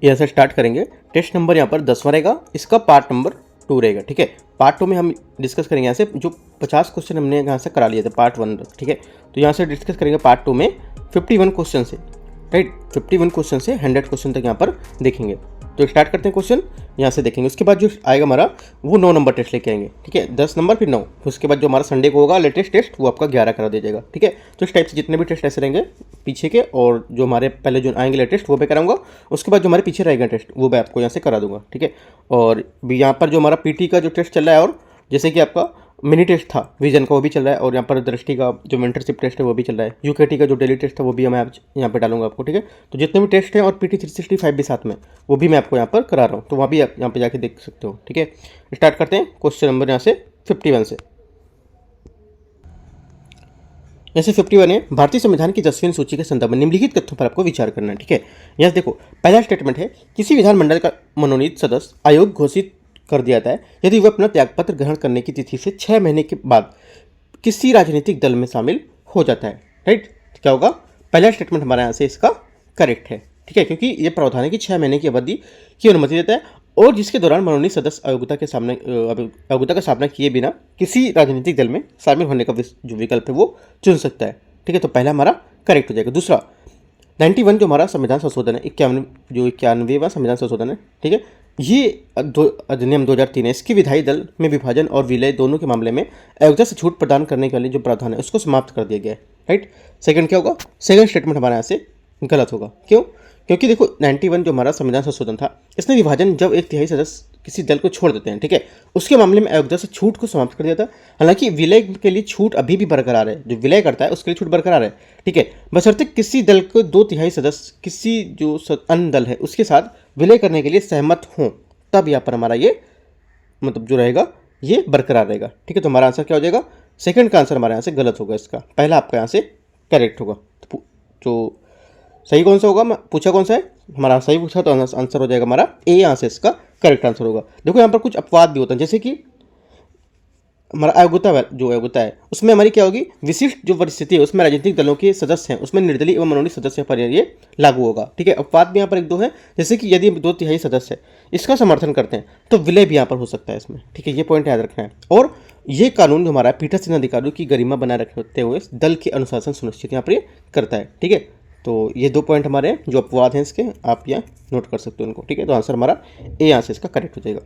यहाँ से स्टार्ट करेंगे। टेस्ट नंबर यहाँ पर 10वां रहेगा, इसका पार्ट नंबर 2 रहेगा। ठीक है, पार्ट 2 में हम डिस्कस करेंगे यहाँ से जो 50 क्वेश्चन हमने यहाँ से करा लिए थे पार्ट 1 तक। ठीक है, तो यहाँ से डिस्कस करेंगे पार्ट 2 में 51 क्वेश्चन से, राइट, 51 क्वेश्चन से 100 क्वेश्चन तक यहाँ पर देखेंगे। तो स्टार्ट करते हैं क्वेश्चन यहाँ से देखेंगे। उसके बाद जो आएगा हमारा वो 9 नंबर टेस्ट लेके आएंगे। ठीक है, 10 नंबर फिर 9, फिर उसके बाद जो हमारा संडे को होगा लेटेस्ट टेस्ट वो आपका 11 करा दिया जाएगा। ठीक है, तो इस टाइप से जितने भी टेस्ट ऐसे रहेंगे पीछे के, और जो हमारे पहले जो आएंगे लेटेस्ट वो मैं कराऊंगा, उसके बाद जो हमारे पीछे रहेगा टेस्ट वो मैं आपको यहाँ से करा दूंगा। ठीक है, और भी यहाँ पर जो हमारा पीटी का जो टेस्ट चल रहा है, और जैसे कि आपका मिनी टेस्ट था विजन का वो भी चल रहा है, और यहाँ पर दृष्टि का जो मेंटरशिप टेस्ट है वो भी चल रहा है, यूकेटी का जो डेली टेस्ट है वो भी मैं यहाँ पे डालूंगा आपको। ठीक है, तो जितने भी टेस्ट हैं और पीटी 365 भी साथ में वो भी मैं आपको यहाँ पर करा रहा हूँ, तो वहाँ भी आप यहाँ पे जाके देख सकते हो। ठीक है, स्टार्ट करते हैं क्वेश्चन नंबर यहाँ से 51 से। जैसे 51 है, भारतीय संविधान की 10वीं सूची के संदर्भ में निम्नलिखित तथ्यों पर आपको विचार करना है। ठीक है, यहाँ देखो पहला स्टेटमेंट है, किसी विधानमंडल का मनोनीत सदस्य आयोग घोषित कर दिया जाता है यदि वह अपना त्यागपत्र ग्रहण करने की तिथि से 6 महीने के बाद किसी राजनीतिक दल में शामिल हो जाता है। राइट, तो क्या होगा, पहला स्टेटमेंट हमारे यहाँ से इसका करेक्ट है। ठीक है, क्योंकि ये प्रावधान है कि 6 महीने की अवधि की अनुमति देता है, और जिसके दौरान मनोनीत सदस्य अयोग्यता का सामना किए बिना किसी राजनीतिक दल में शामिल होने का जो विकल्प है वो चुन सकता है। ठीक है, तो पहला हमारा करेक्ट हो जाएगा। दूसरा 91 जो हमारा संविधान संशोधन है, 91वां संविधान संशोधन है। ठीक है, ये अधिनियम 2003 है, इसकी विधायी दल में विभाजन और विलय दोनों के मामले में अयोग्यता से छूट प्रदान करने के लिए जो प्रावधान है उसको समाप्त कर दिया गया है। राइट, सेकंड क्या होगा, सेकंड स्टेटमेंट हमारे यहाँ से गलत होगा। क्यों, क्योंकि देखो 91 जो हमारा संविधान संशोधन था, इसमें विभाजन जब 1/3 सदस्य किसी दल को छोड़ देते हैं, ठीक है, उसके मामले में अयोग्यता से छूट को समाप्त कर दिया था। हालांकि विलय के लिए छूट अभी भी बरकरार है, जो विलय करता है उसके लिए छूट बरकरार है। ठीक है, बशर्ते किसी दल को 2/3 सदस्य किसी जो अन्य दल है उसके साथ विलय करने के लिए सहमत हों, तब यहाँ पर हमारा ये मतलब जो रहेगा ये बरकरार रहेगा। ठीक है, तो हमारा आंसर क्या हो जाएगा, सेकंड का आंसर हमारे यहाँ से गलत होगा, इसका पहला आपका यहाँ से करेक्ट होगा। तो सही कौन सा होगा, पूछा कौन सा है, हमारा सही पूछा तो आंसर हो जाएगा हमारा ए, यहाँ से इसका करेक्ट आंसर होगा। देखो यहाँ पर कुछ अपवाद भी होता है, जैसे कि हमारा अयोग्यता है उसमें हमारी क्या होगी, विशिष्ट जो परिस्थिति है उसमें राजनीतिक दलों के सदस्य हैं उसमें निर्दलीय एवं मनोनीत सदस्य पर ये लागू होगा। ठीक है, अपवाद भी यहाँ पर 1-2 है, जैसे कि यदि 2/3 सदस्य इसका समर्थन करते हैं तो विलय भी यहाँ पर हो सकता है इसमें। ठीक है, ये पॉइंट याद रखना है। और ये कानून जो हमारा पीठासीन अधिकारियों की गरिमा बनाए रखते हुए दल के अनुशासन सुनिश्चित यहाँ पर ये करता है। ठीक है, तो ये 2 पॉइंट हमारे जो अपवाद हैं इसके आप यहाँ नोट कर सकते हो उनको। ठीक है, तो आंसर हमारा ए यहाँ से इसका करेक्ट हो जाएगा।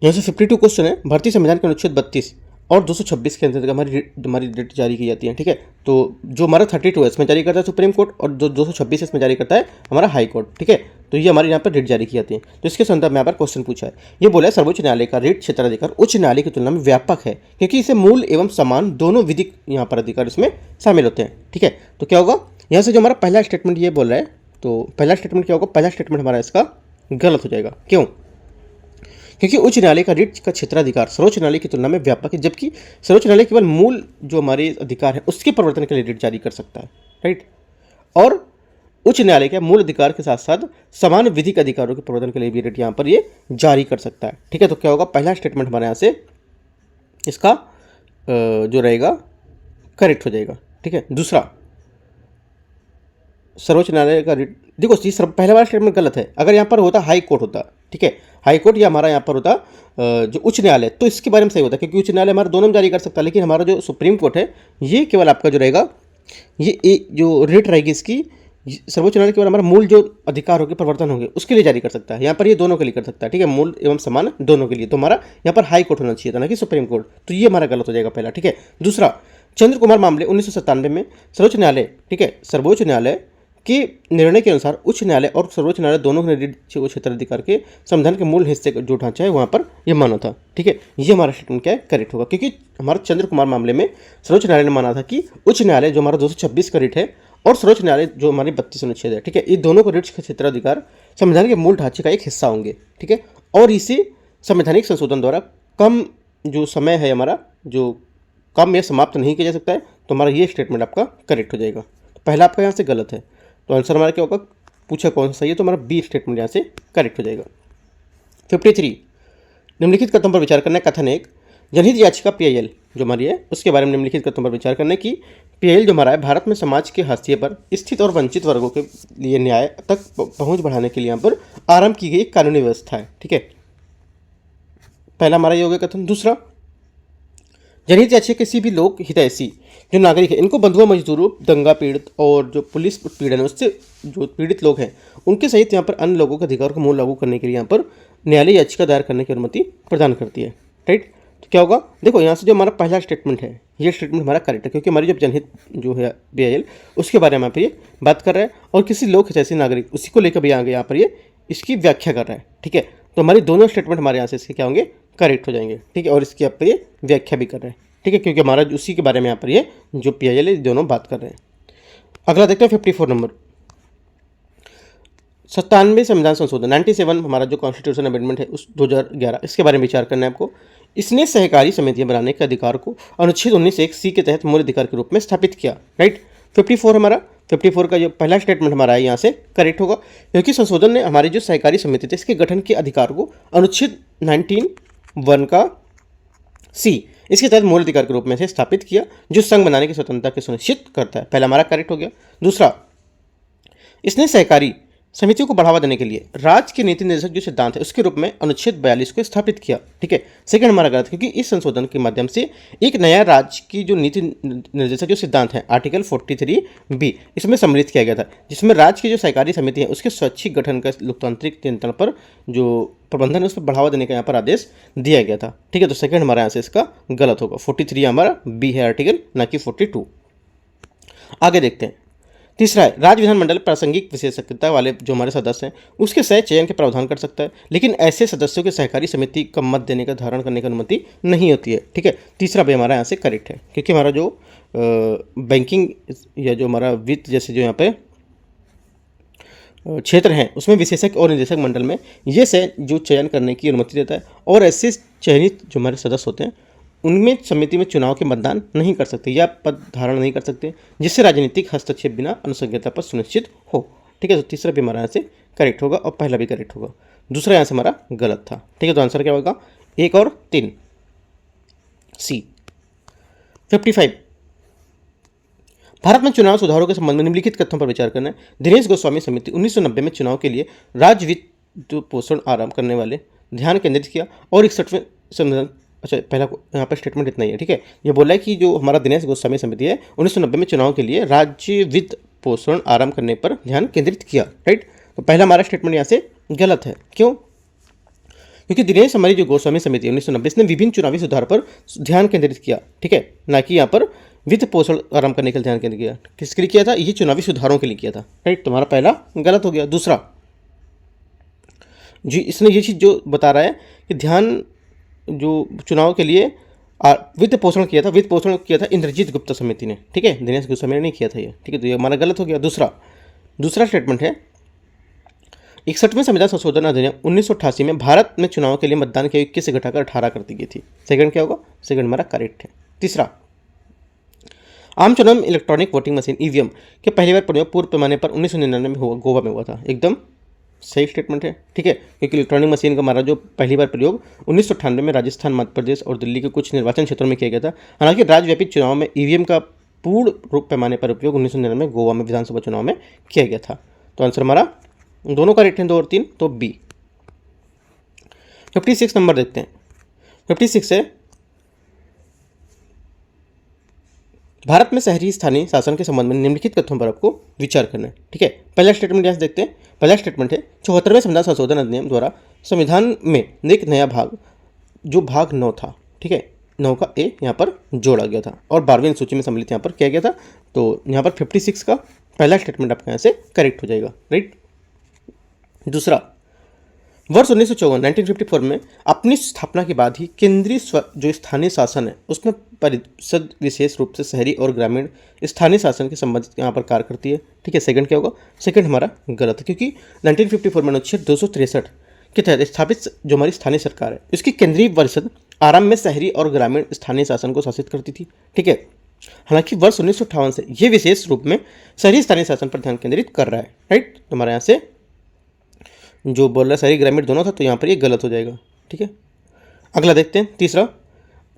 यहाँ से 52 क्वेश्चन है, भारतीय संविधान के अनुच्छेद 32 और 226 के अंतर्गत हमारी रिट जारी की जाती है। ठीक है, तो जो हमारा 32 है इसमें जारी करता है सुप्रीम कोर्ट, और जो 226 इसमें जारी करता है हमारा हाई कोर्ट। ठीक है, तो ये हमारे यहाँ पर रिट जारी की जाती है। तो इसके संदर्भ में यहाँ पर क्वेश्चन पूछा है, ये बोला है सर्वोच्च न्यायालय का रिट क्षेत्राधिकार उच्च न्यायालय की तुलना में व्यापक है क्योंकि इसे मूल एवं समान दोनों विधिक यहाँ पर अधिकार इसमें शामिल होते हैं। ठीक है, तो क्या होगा, यहाँ से जो हमारा पहला स्टेटमेंट ये बोल रहा है, तो पहला स्टेटमेंट क्या होगा, पहला स्टेटमेंट हमारा इसका गलत हो जाएगा। क्यों, क्योंकि उच्च न्यायालय का रिट का क्षेत्राधिकार सर्वोच्च न्यायालय की तुलना में व्यापक है, जबकि सर्वोच्च न्यायालय केवल मूल जो हमारे अधिकार है उसके प्रवर्तन के लिए रिट जारी कर सकता है। राइट, और उच्च न्यायालय के मूल अधिकार के साथ साथ समान विधिक अधिकारों के प्रवर्तन के लिए भी रिट यहाँ पर ये जारी कर सकता है। ठीक है, तो क्या होगा, पहला स्टेटमेंट हमारे यहाँ से इसका जो रहेगा करेक्ट हो जाएगा। ठीक है, दूसरा सर्वोच्च न्यायालय का रिट, देखो पहला वाला स्टेटमेंट गलत है, अगर यहाँ पर होता हाई कोर्ट होता, ठीक है, हाई कोर्ट या हमारा यहाँ पर होता जो उच्च न्यायालय, तो इसके बारे में सही होता, क्योंकि उच्च न्यायालय हमारा दोनों में जारी कर सकता है, लेकिन हमारा जो सुप्रीम कोर्ट है ये केवल आपका जो रहेगा ये जो रिट रहेगी इसकी सर्वोच्च न्यायालय केवल हमारा मूल जो अधिकार होंगे प्रवर्तन होंगे उसके लिए जारी कर सकता है, यहाँ पर ये दोनों के लिए कर सकता है। ठीक है, मूल एवं समान दोनों के लिए, तो हमारा यहाँ पर हाई कोर्ट होना चाहिए था ना कि सुप्रीम कोर्ट, तो ये हमारा गलत हो जाएगा पहला। ठीक है, दूसरा चंद्र कुमार मामले 1997 में सर्वोच्च न्यायालय, ठीक है, सर्वोच्च न्यायालय के निर्णय के अनुसार उच्च न्यायालय और सर्वोच्च न्यायालय दोनों ने रिट क्षेत्राधिकार के संविधान के मूल हिस्से का जो ढांचा है वहाँ पर यह माना था। ठीक है, ये हमारा स्टेटमेंट क्या है, करेक्ट होगा, क्योंकि हमारा चंद्र कुमार मामले में सर्वोच्च न्यायालय ने माना था कि उच्च न्यायालय जो हमारा 226 का रिट है और सर्वोच्च न्यायालय जो हमारी 32 अनुच्छेद है, ठीक है, ये दोनों को रिट क्षेत्राधिकार संविधान के मूल ढांचे का एक हिस्सा होंगे। ठीक है, और इसे संवैधानिक संशोधन द्वारा कम जो समय है हमारा जो कम या समाप्त नहीं किया जा सकता है, तो हमारा ये स्टेटमेंट आपका करेक्ट हो जाएगा। तो पहला आपका यहाँ से गलत है, तो आंसर हमारा क्या होगा, पूछा कौन सा सही है, तो हमारा बी स्टेटमेंट यहाँ से करेक्ट हो जाएगा। 53 निम्नलिखित कथन पर विचार करना है। कथन 1, जनहित याचिका PIL जो हमारी है उसके बारे में निम्नलिखित कथनों पर विचार करने की। PIL जो हमारा है भारत में समाज के हाशिए पर स्थित और वंचित वर्गों के लिए न्याय तक पहुंच बढ़ाने के लिए यहाँ पर आरंभ की गई एक कानूनी व्यवस्था है। ठीक है, पहला हमारा ये हो गया कथन। दूसरा, जनहित याचिका किसी भी लोक हितैषी जो नागरिक है, इनको बंधुआ मजदूरों, दंगा पीड़ित और जो पुलिस उत्पीड़न है उससे जो पीड़ित लोग हैं उनके सहित यहाँ पर अन्य लोगों के अधिकार को मूल लागू करने के लिए यहाँ पर न्यायालय याचिका दायर करने की अनुमति प्रदान करती है। राइट, तो क्या होगा, देखो यहाँ से जो हमारा पहला स्टेटमेंट है ये स्टेटमेंट हमारा करेक्ट है, क्योंकि हमारी जब जनहित जो है PIL उसके बारे में यहाँ पर ये बात कर रहा है और किसी लोक हितैषी नागरिक उसी को लेकर भी आगे यहाँ पर ये इसकी व्याख्या कर रहा है। ठीक है, तो हमारी दोनों स्टेटमेंट हमारे यहाँ से इसके क्या होंगे, करेक्ट हो जाएंगे। ठीक है, और इसकी यहाँ पर ये व्याख्या भी कर रहे हैं। ठीक है, क्योंकि हमारा उसी के बारे में यहाँ पर ये जो PIL है दोनों बात कर रहे हैं। अगला देखते हैं 54 नंबर, 97 संविधान संशोधन 97 हमारा जो कॉन्स्टिट्यूशन अमेंडमेंट है उस 2011 इसके बारे में विचार करना है आपको। इसने सहकारी समितियां बनाने के अधिकार को अनुच्छेद 19(1)(c) के तहत मूल अधिकार के रूप में स्थापित किया। राइट, 54 हमारा 54 का जो पहला स्टेटमेंट हमारा है यहाँ से करेक्ट होगा, क्योंकि संशोधन ने हमारी जो सहकारी समिति थे इसके गठन के अधिकार को अनुच्छेद 19(1) का C इसके तहत मूल अधिकार के रूप में से स्थापित किया, जो संघ बनाने की स्वतंत्रता के सुनिश्चित करता है। पहला हमारा करेक्ट हो गया। दूसरा, इसने सहकारी समितियों को बढ़ावा देने के लिए राज्य के नीति निर्देशक जो सिद्धांत है उसके रूप में अनुच्छेद 42 को स्थापित किया। ठीक है, सेकंड हमारा गलत, क्योंकि इस संशोधन के माध्यम से एक नया राज्य की जो नीति निर्देशक जो सिद्धांत है आर्टिकल 43B इसमें सम्मिलित किया गया था, जिसमें राज्य की जो सहकारी समिति है उसके स्वैच्छिक गठन का लोकतांत्रिक नियंत्रण पर जो प्रबंधन है उस पर बढ़ावा देने का यहाँ पर आदेश दिया गया था। ठीक है, तो सेकंड हमारा यहाँ से इसका गलत होगा। 43 हमारा B है आर्टिकल, ना कि 42। आगे देखते हैं। तीसरा है, राज्य विधानमंडल प्रासंगिक विशेषज्ञता वाले जो हमारे सदस्य हैं उसके सह चयन के प्रावधान कर सकता है, लेकिन ऐसे सदस्यों के सहकारी समिति का मत देने का धारण करने की अनुमति नहीं होती है। ठीक है, तीसरा भी हमारा यहाँ से करेक्ट है, क्योंकि हमारा जो बैंकिंग या जो हमारा वित्त जैसे जो यहाँ पे क्षेत्र हैं उसमें विशेषज्ञ और निदेशक मंडल में ये सह जो चयन करने की अनुमति देता है, और ऐसे चयनित जो हमारे सदस्य होते हैं उनमें समिति में चुनाव के मतदान नहीं कर सकते या पद धारण नहीं कर सकते, जिससे राजनीतिक हस्तक्षेप बिना अनुसंज्ञता पर सुनिश्चित हो। ठीक है, तो तीसरा भी हमारा यहाँ से करेक्ट होगा और पहला भी करेक्ट होगा। दूसरा यहाँ से हमारा गलत था। ठीक है, तो आंसर क्या होगा, 1 और 3 C। 55, भारत में चुनाव सुधारों के संबंध में निम्नलिखित कथनों पर विचार करना है। दिनेश गोस्वामी समिति 1990 में चुनाव के लिए राज्य वित्त पोषण आरंभ करने वाले ध्यान केंद्रित किया और 61वें संविधान। अच्छा, पहला यहाँ पर स्टेटमेंट इतना ही है। ठीक है, ये बोला है कि जो हमारा दिनेश गोस्वामी समिति है 1990 में चुनाव के लिए राज्य वित्त पोषण आरंभ करने पर ध्यान केंद्रित किया। राइट, तो पहला हमारा स्टेटमेंट यहाँ से गलत है। क्यों, क्योंकि दिनेश हमारी जो गोस्वामी समिति है 1990 इसने विभिन्न चुनावी सुधार पर ध्यान केंद्रित किया। ठीक है, ना कि यहाँ पर वित्त पोषण आरंभ करने के लिए ध्यान केंद्रित किया। किसके लिए किया था, ये चुनावी सुधारों के लिए किया था। राइट, तुम्हारा पहला गलत हो गया। दूसरा, जी इसने ये चीज़ जो बता रहा है कि ध्यान जो चुनाव के लिए वित्त पोषण किया था, वित्त पोषण किया था इंद्रजीत गुप्ता समिति ने। ठीक है, दिनेश गोस्वामी ने नहीं किया था ये। ठीक है, तो ये हमारा गलत हो गया। दूसरा स्टेटमेंट है, 61वें संविधान संशोधन अधिनियम 1988 में भारत में चुनाव के लिए मतदान की आयु 21 से घटाकर 18 कर दी गई थी। सेकंड क्या होगा, सेकंड हमारा करेक्ट है। तीसरा, आम चुनाव में इलेक्ट्रॉनिक वोटिंग मशीन EVM के पहली बार प्रयोग पूर्व पैमाने पर 1999 में गोवा में हुआ था। एकदम सही स्टेटमेंट है। ठीक है, क्योंकि इलेक्ट्रॉनिक मशीन का हमारा जो पहली बार प्रयोग 1998 में राजस्थान, मध्य प्रदेश और दिल्ली के कुछ निर्वाचन क्षेत्रों में किया गया था। हालांकि राज्यव्यापी चुनाव में EVM का पूर्ण रूप पैमाने पर उपयोग 1999 में गोवा में विधानसभा चुनाव में किया गया था। तो आंसर हमारा दोनों करेक्ट हैं, 2 और 3, तो B। 56 नंबर देखते हैं। 56 है, भारत में शहरी स्थानीय शासन के संबंध में निम्नलिखित तथ्यों पर आपको विचार करना है। ठीक है, पहला स्टेटमेंट यहाँ से देखते हैं। पहला स्टेटमेंट है, 74वें संविधान संशोधन अधिनियम द्वारा संविधान में एक नया भाग जो भाग 9 था। ठीक है, 9 का A यहाँ पर जोड़ा गया था और 12वीं सूची में सम्मिलित यहाँ पर किया गया था। तो यहाँ पर 56 का पहला स्टेटमेंट आपका यहाँ से करेक्ट हो जाएगा। राइट, दूसरा, वर्ष 1954 में अपनी स्थापना के बाद ही केंद्रीय जो स्थानीय शासन है उसमें परिषद विशेष रूप से शहरी और ग्रामीण स्थानीय शासन के संबंधित यहाँ पर कार्य करती है। ठीक है, सेकंड क्या होगा, सेकंड हमारा गलत है, क्योंकि 1954 में अनुच्छेद 263 के तहत स्थापित जो हमारी स्थानीय सरकार है इसकी केंद्रीय परिषद आरंभ में शहरी और ग्रामीण स्थानीय शासन को शासित करती थी। ठीक है, हालांकि वर्ष 1958 से ये विशेष रूप में शहरी स्थानीय शासन पर ध्यान केंद्रित कर रहा है। राइट, तो हमारे यहाँ से जो बोल रहा है शहरी ग्रामीण दोनों था, तो यहाँ पर ये गलत हो जाएगा। ठीक है, अगला देखते हैं। तीसरा,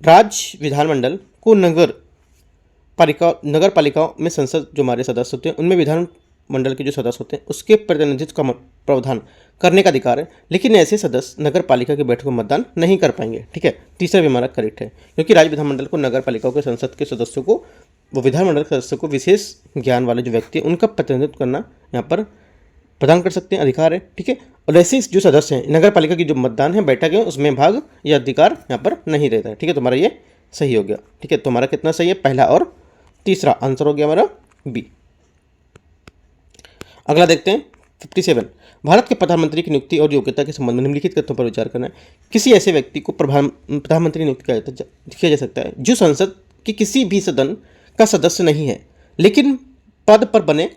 राज्य विधानमंडल को नगर पालिकाओं में संसद जो हमारे सदस्य होते हैं उनमें विधानमंडल के जो सदस्य होते हैं उसके प्रतिनिधित्व का प्रावधान करने का अधिकार है, लेकिन ऐसे सदस्य नगर पालिका की बैठकों में मतदान नहीं कर पाएंगे। ठीक है, तीसरा भी हमारा करेक्ट है, क्योंकि राज्य विधानमंडल को नगर पालिकाओं के संसद के सदस्यों को, वो विधानमंडल के सदस्यों को विशेष ज्ञान वाले जो व्यक्ति हैं उनका प्रतिनिधित्व करना यहाँ पर प्रदान कर सकते हैं, अधिकार है। ठीक है, और ऐसे जो सदस्य हैं नगर पालिका की जो मतदान है बैठक है उसमें भाग या अधिकार यहाँ पर नहीं रहता है। ठीक है, तो हमारा ये सही हो गया। ठीक है, तो हमारा कितना सही है, पहला और तीसरा आंसर हो गया हमारा बी। अगला देखते हैं 57। भारत के प्रधानमंत्री की नियुक्ति और योग्यता के संबंध में निम्नलिखित तथ्यों पर विचार करना है। किसी ऐसे व्यक्ति को प्रधानमंत्री नियुक्त किया जा सकता है जो संसद के किसी भी सदन का सदस्य नहीं है, लेकिन पद पर बने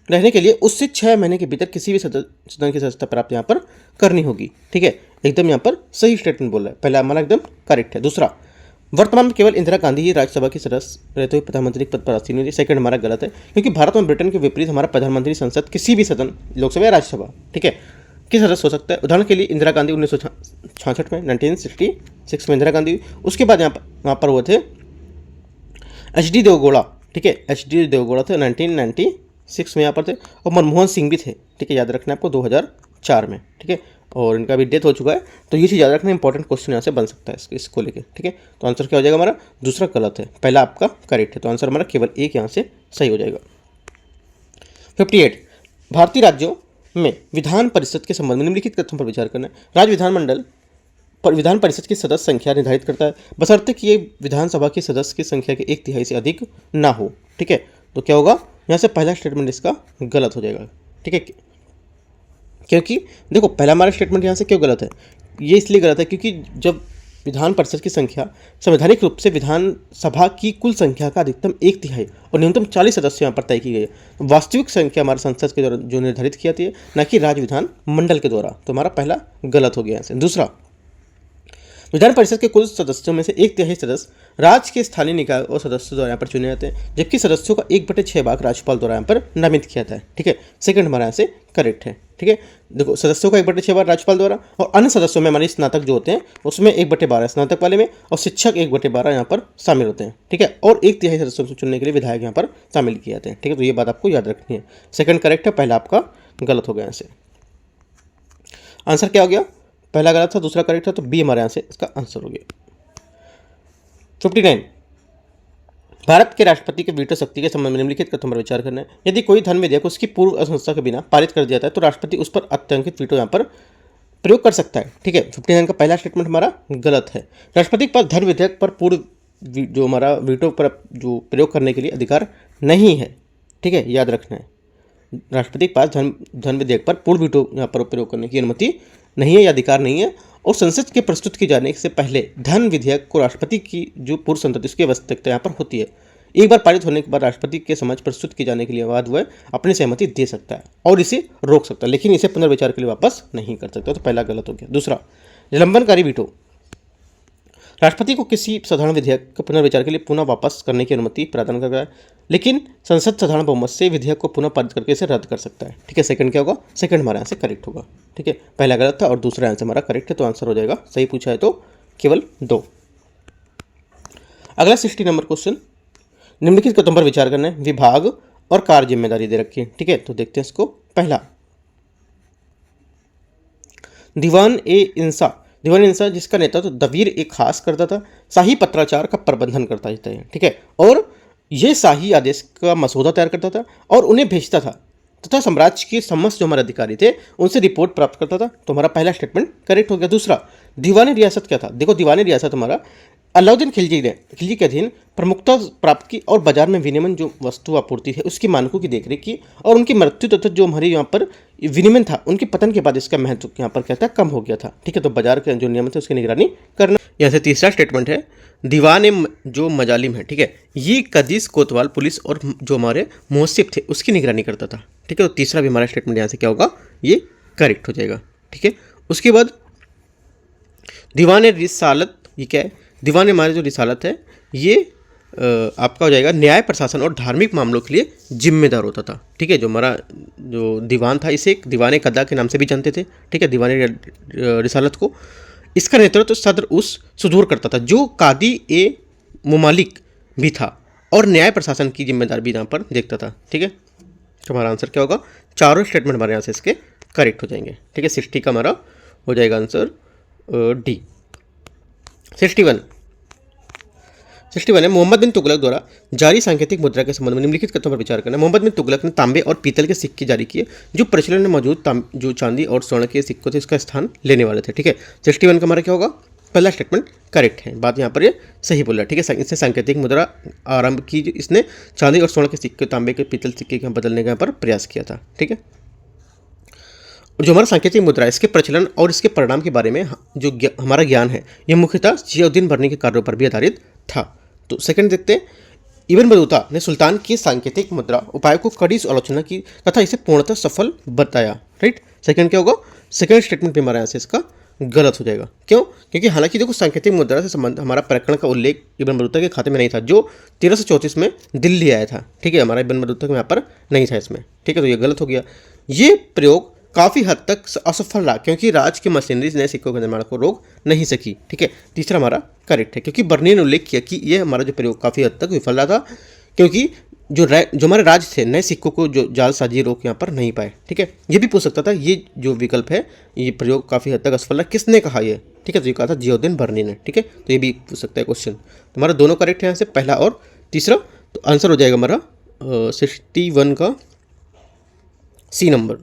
रहने के लिए उससे 6 महीने के भीतर किसी भी सदन की सदस्यता प्राप्त यहाँ पर करनी होगी। ठीक है, एकदम यहाँ पर सही स्टेटमेंट बोल रहा है, पहला हमारा एकदम करेक्ट है। दूसरा, वर्तमान में केवल इंदिरा गांधी ही राज्यसभा की सदस्य रहते हुए प्रधानमंत्री पद पर आसीन हुई। सेकंड हमारा गलत है, क्योंकि भारत में ब्रिटेन के विपरीत हमारा प्रधानमंत्री संसद किसी भी सदन, लोकसभा या राज्यसभा, ठीक है, की सदस्य हो सकता है। उदाहरण के लिए इंदिरा गांधी 1966 में, 1966 में इंदिरा गांधी, उसके बाद यहाँ पर हुए थे HD देवगौड़ा। ठीक है, HD देवगौड़ा थे 1996 में यहाँ पर थे, और मनमोहन सिंह भी थे। ठीक है, याद रखना है आपको 2004 में। ठीक है, और इनका भी डेथ हो चुका है, तो ये चीज़ याद रखना, इंपॉर्टेंट क्वेश्चन यहाँ से बन सकता है इसको लेके। ठीक है, तो आंसर क्या हो जाएगा हमारा, दूसरा गलत है, पहला आपका करेक्ट है, तो आंसर हमारा केवल एक यहाँ से सही हो जाएगा। 58। भारतीय राज्यों में विधान परिषद के संबंध में निम्नलिखित तथ्यों पर विचार करना है। राज्य विधानमंडल पर विधान परिषद की सदस्य संख्या निर्धारित करता है, बशर्ते कि ये विधानसभा के सदस्य की संख्या के 1/3 से अधिक ना हो। ठीक है, तो क्या होगा यहाँ से, पहला स्टेटमेंट इसका गलत हो जाएगा। ठीक है, क्योंकि देखो पहला हमारा स्टेटमेंट यहाँ से क्यों गलत है, ये इसलिए गलत है क्योंकि जब विधान परिषद की संख्या संवैधानिक रूप से विधानसभा की कुल संख्या का अधिकतम 1/3 और न्यूनतम 40 सदस्य यहाँ पर तय की गई है, वास्तविक संख्या हमारे संसद के द्वारा जो निर्धारित की जाती है, न कि राज्य विधान मंडल के द्वारा, तो हमारा पहला गलत हो गया यहाँ से। दूसरा, विधान परिषद के कुल सदस्यों में से 1/3 सदस्य राज्य के स्थानीय निकाय और सदस्यों द्वारा यहाँ पर चुने जाते हैं, जबकि सदस्यों का 1/6 भाग राज्यपाल द्वारा यहाँ पर नामित किया जाता है। ठीक है, सेकंड हमारा यहाँ से करेक्ट है। ठीक है, देखो सदस्यों का 1/6 भाग राज्यपाल द्वारा, और अन्य सदस्यों में हमारे स्नातक जो होते हैं उसमें 1/12 स्नातक वाले में, और शिक्षक 1/12 यहाँ पर शामिल होते हैं। ठीक है, और 1/3 सदस्यों को चुनने के लिए विधायक यहाँ पर शामिल किए जाते हैं। ठीक है, तो ये बात आपको याद रखनी है। सेकंड करेक्ट है, पहला आपका गलत हो गया यहाँ से। आंसर क्या हो गया, पहला गलत था, दूसरा करेक्ट था, तो बी हमारे यहाँ से इसका आंसर हो गया। 59। भारत के राष्ट्रपति के वीटो शक्ति के संबंध में निम्नलिखित कथनों पर विचार करना है। यदि कोई धन विधेयक उसकी पूर्व अनुशंसा के बिना पारित कर दिया जाता है तो राष्ट्रपति उस पर अत्यंकित वीटो यहाँ पर प्रयोग कर सकता है। ठीक है, 59 का पहला स्टेटमेंट हमारा गलत है। राष्ट्रपति के पास धन विधेयक पर पूर्व जो हमारा वीटो पर जो प्रयोग करने के लिए अधिकार नहीं है। ठीक है, याद रखना है, राष्ट्रपति के पास धन विधेयक पर पूर्व वीटो यहाँ पर प्रयोग करने की अनुमति नहीं है या अधिकार नहीं है, और संसद के प्रस्तुत किए जाने से पहले धन विधेयक को राष्ट्रपति की जो पूर्व संसद उसकी आवश्यकता यहाँ पर होती है। एक बार पारित होने के बाद राष्ट्रपति के समक्ष प्रस्तुत किए जाने के लिए बाद वह अपनी सहमति दे सकता है और इसे रोक सकता है, लेकिन इसे पुनर्विचार के लिए वापस नहीं कर सकता, तो पहला गलत हो गया। दूसरा, निलंबनकारी वीटो राष्ट्रपति को किसी साधारण विधेयक के पुनर्विचार के लिए पुनः वापस करने की अनुमति प्रदान करता है, लेकिन संसद साधारण बहुमत से विधेयक को पुनः पारित करके इसे रद्द कर सकता है। ठीक है, सेकंड क्या होगा, सेकंड हमारे यहाँ से करेक्ट होगा। ठीक है, पहला गलत था और दूसरा आंसर हमारा करेक्ट है, तो आंसर हो जाएगा, सही पूछा है तो केवल 2। अगला 60 नंबर क्वेश्चन, निम्नलिखित कथनों पर विचार करना है। विभाग और कार्य जिम्मेदारी दे रखी है। ठीक है, तो देखते हैं इसको। पहला, दीवान इंसा जिसका नेतृत्व दवीर एक खास करता था, शाही पत्राचार का प्रबंधन करता है। ठीक है, और ये शाही आदेश का मसौदा तैयार करता था और उन्हें भेजता था, तथा साम्राज्य के समस्त जो हमारे अधिकारी थे उनसे रिपोर्ट प्राप्त करता था, तो हमारा पहला स्टेटमेंट करेक्ट हो गया। दूसरा, दीवानी रियासत क्या था, देखो दीवानी रियासत हमारा अलाउद्दीन खिलजी के अधीन प्रमुखता प्राप्त की और बाजार में विनिमय जो वस्तु आपूर्ति है उसकी मानकों की देखरेख की, और उनकी मृत्यु तथा जो हमारे यहाँ पर विनिमय था उनके पतन के बाद इसका महत्व यहाँ पर क्या था, कम हो गया था। ठीक है, तो बाजार के जो नियम थे उसकी निगरानी करना। यहाँ से तीसरा स्टेटमेंट है, दीवान जो मजालिम है, ठीक है, ये कदीस कोतवाल पुलिस और जो हमारे मुहसिब थे उसकी निगरानी करता था। ठीक है, तो तीसरा भी हमारा स्टेटमेंट यहाँ से क्या होगा, ये करेक्ट हो जाएगा। ठीक है, उसके बाद दीवान रिसालत, ये क्या है, दीवान हमारे जो रिसालत है ये आपका हो जाएगा न्याय प्रशासन और धार्मिक मामलों के लिए जिम्मेदार होता था। ठीक है, जो हमारा जो दीवान था इसे एक दीवान कदा के नाम से भी जानते थे। ठीक है, दीवान रिसालत को इसका नेतृत्व सदर उस सुदूर करता था जो कादी ए मुमालिक भी था और न्याय प्रशासन की जिम्मेदारी भी यहाँ पर देखता था। ठीक है, तो हमारा आंसर क्या होगा, चारों स्टेटमेंट हमारे यहाँ से इसके करेक्ट हो जाएंगे। ठीक है, 60 का हमारा हो जाएगा आंसर डी। 61 है, मोहम्मद बिन तुगलक द्वारा जारी सांकेतिक मुद्रा के संबंध में निम्नलिखित कथनों पर विचार करना। मोहम्मद बिन तुगलक ने तांबे और पीतल के सिक्के जारी किए जो प्रचलन में मौजूद जो चांदी और स्वर्ण के सिक्कों थे उसका स्थान लेने वाले थे। ठीक है, 61 का हमारा क्या होगा, पहला स्टेटमेंट करेक्ट है, बात यहाँ पर ये सही बोला। ठीक है, इसने सांकेतिक मुद्रा आरंभ की, इसने चांदी और स्वर्ण के सिक्के तांबे के पीतल सिक्के के बदलने का यहाँ पर प्रयास किया था। ठीक है, जो हमारा सांकेतिक मुद्रा है इसके प्रचलन और इसके परिणाम के बारे में जो हमारा ज्ञान है यह मुख्यतः जियाउद्दीन बरनी के कार्यों पर भी आधारित था। तो सेकंड देखते हैं, इब्न बतूता ने सुल्तान की सांकेतिक मुद्रा उपाय को कड़ी आलोचना की तथा इसे पूर्णतः सफल बताया। राइट, सेकंड क्या होगा, सेकंड स्टेटमेंट भी हमारे यहाँ से इसका गलत हो जाएगा। क्यों, क्योंकि हालांकि देखो सांकेतिक मुद्रा से संबंध हमारा प्रकरण का उल्लेख इब्न बतूता के खाते में नहीं था जो 1334 में दिल्ली आया था। ठीक है, हमारा इब्न बतूता के यहाँ पर नहीं था इसमें। ठीक है, तो ये गलत हो गया। ये प्रयोग काफ़ी हद तक असफल रहा क्योंकि राज की मशीनरी नए सिक्कों के निर्माण को रोक नहीं सकी। ठीक है, तीसरा हमारा करेक्ट है क्योंकि बर्नी ने उल्लेख किया कि ये हमारा जो प्रयोग काफ़ी हद तक विफल रहा था क्योंकि जो हमारे राज्य थे नए सिक्कों को जो जालसाजी रोक यहाँ पर नहीं पाए। ठीक है, ये भी पूछ सकता था ये जो विकल्प है ये प्रयोग काफ़ी हद तक असफल रहा, किसने कहा ये। ठीक है, तो ये कहा था जियाउद्दीन बर्नी ने। ठीक है, तो ये भी पूछ सकता है क्वेश्चन। तो हमारा दोनों करेक्ट है यहाँ से, पहला और तीसरा। तो आंसर हो जाएगा हमारा 61 का सी नंबर।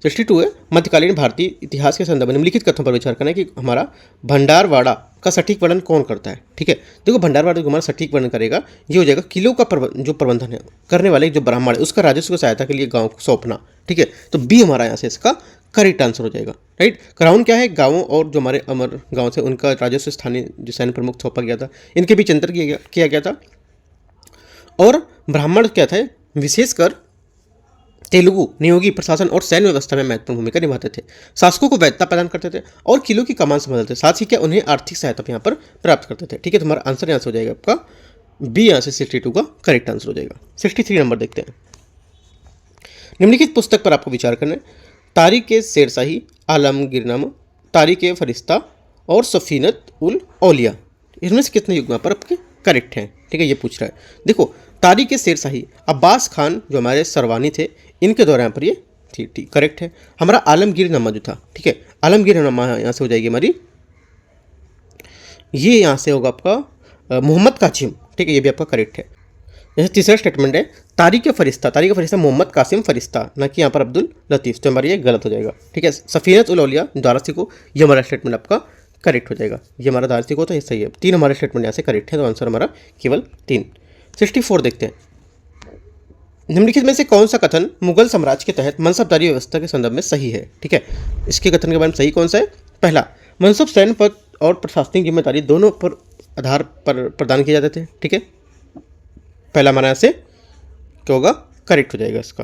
62 है, मध्यकालीन भारतीय इतिहास के संदर्भ में निम्नलिखित कथनों पर विचार करना है कि हमारा भंडारवाड़ा का सटीक वर्णन कौन करता है। ठीक है, देखो भंडारवाड़ा जो हमारा सटीक वर्णन करेगा ये हो जाएगा किलों का जो प्रबंधन है करने वाले जो ब्राह्मण है उसका राजस्व की सहायता के लिए गाँव को सौंपना। ठीक है, तो बी हमारा यहाँ से इसका करेक्ट आंसर हो जाएगा। राइट, क्राउन क्या है, गाँवों और जो हमारे अमर गाँव थे उनका राजस्व स्थानीय जो सैन्य प्रमुख सौंपा गया था, इनके बीच अंतर किया गया था। और ब्राह्मण क्या थे, विशेषकर तेलुगु नियोगी प्रशासन और सैन्य व्यवस्था में महत्वपूर्ण भूमिका निभाते थे, शासकों को वैधता प्रदान करते थे और किलों की कमान संभालते थे, साथ ही क्या उन्हें आर्थिक सहायता यहाँ पर प्राप्त करते थे। ठीक है, तो हमारा आंसर यहाँ से हो जाएगा आपका बी, यहाँ से 62 का करेक्ट आंसर हो जाएगा। 63 नंबर देखते हैं, निम्नलिखित पुस्तक पर आपको विचार करना है। तारीख ए शेरशाही, आलमगीरनामा, तारीख ए फरिश्ता और सफीनत उल औलिया, इनमें से कितने युग पर आपके करेक्ट हैं। ठीक है, ये पूछ रहा है। देखो तारीख ए शेरशाही अब्बास खान जो हमारे सरवानी थे इनके द्वारा यहाँ पर ये ठीक करेक्ट है। हमारा आलमगीरनामा जो था, ठीक है, आलमगीरनामा यहाँ से हो जाएगी हमारी, ये यहाँ से होगा आपका मोहम्मद कासिम। ठीक है, ये भी आपका करेक्ट है। जैसे तीसरा स्टेटमेंट है तारीख फरिश्ता मोहम्मद कासिम फरिश्ता, ना कि यहाँ पर अब्दुल लतीफ़, तो हमारा ये गलत हो जाएगा। ठीक है, सफीनत उल औलिया दारसी को, ये हमारा स्टेटमेंट आपका करेक्ट हो जाएगा। ये हमारा दारसी को तो ये सही है। 3 हमारे स्टेटमेंट यहाँ से करेक्ट है, तो आंसर हमारा केवल 3। 64 देखते हैं, निम्नलिखित में से कौन सा कथन मुगल साम्राज्य के तहत मनसबदारी व्यवस्था के संदर्भ में सही है। ठीक है, इसके कथन के बारे में सही कौन सा है। पहला, मनसब सैन्य पद और प्रशासनिक जिम्मेदारी दोनों पर आधार पर प्रदान किए जाते थे। ठीक है, पहला हमारा यहाँ से क्या होगा, करेक्ट हो जाएगा इसका।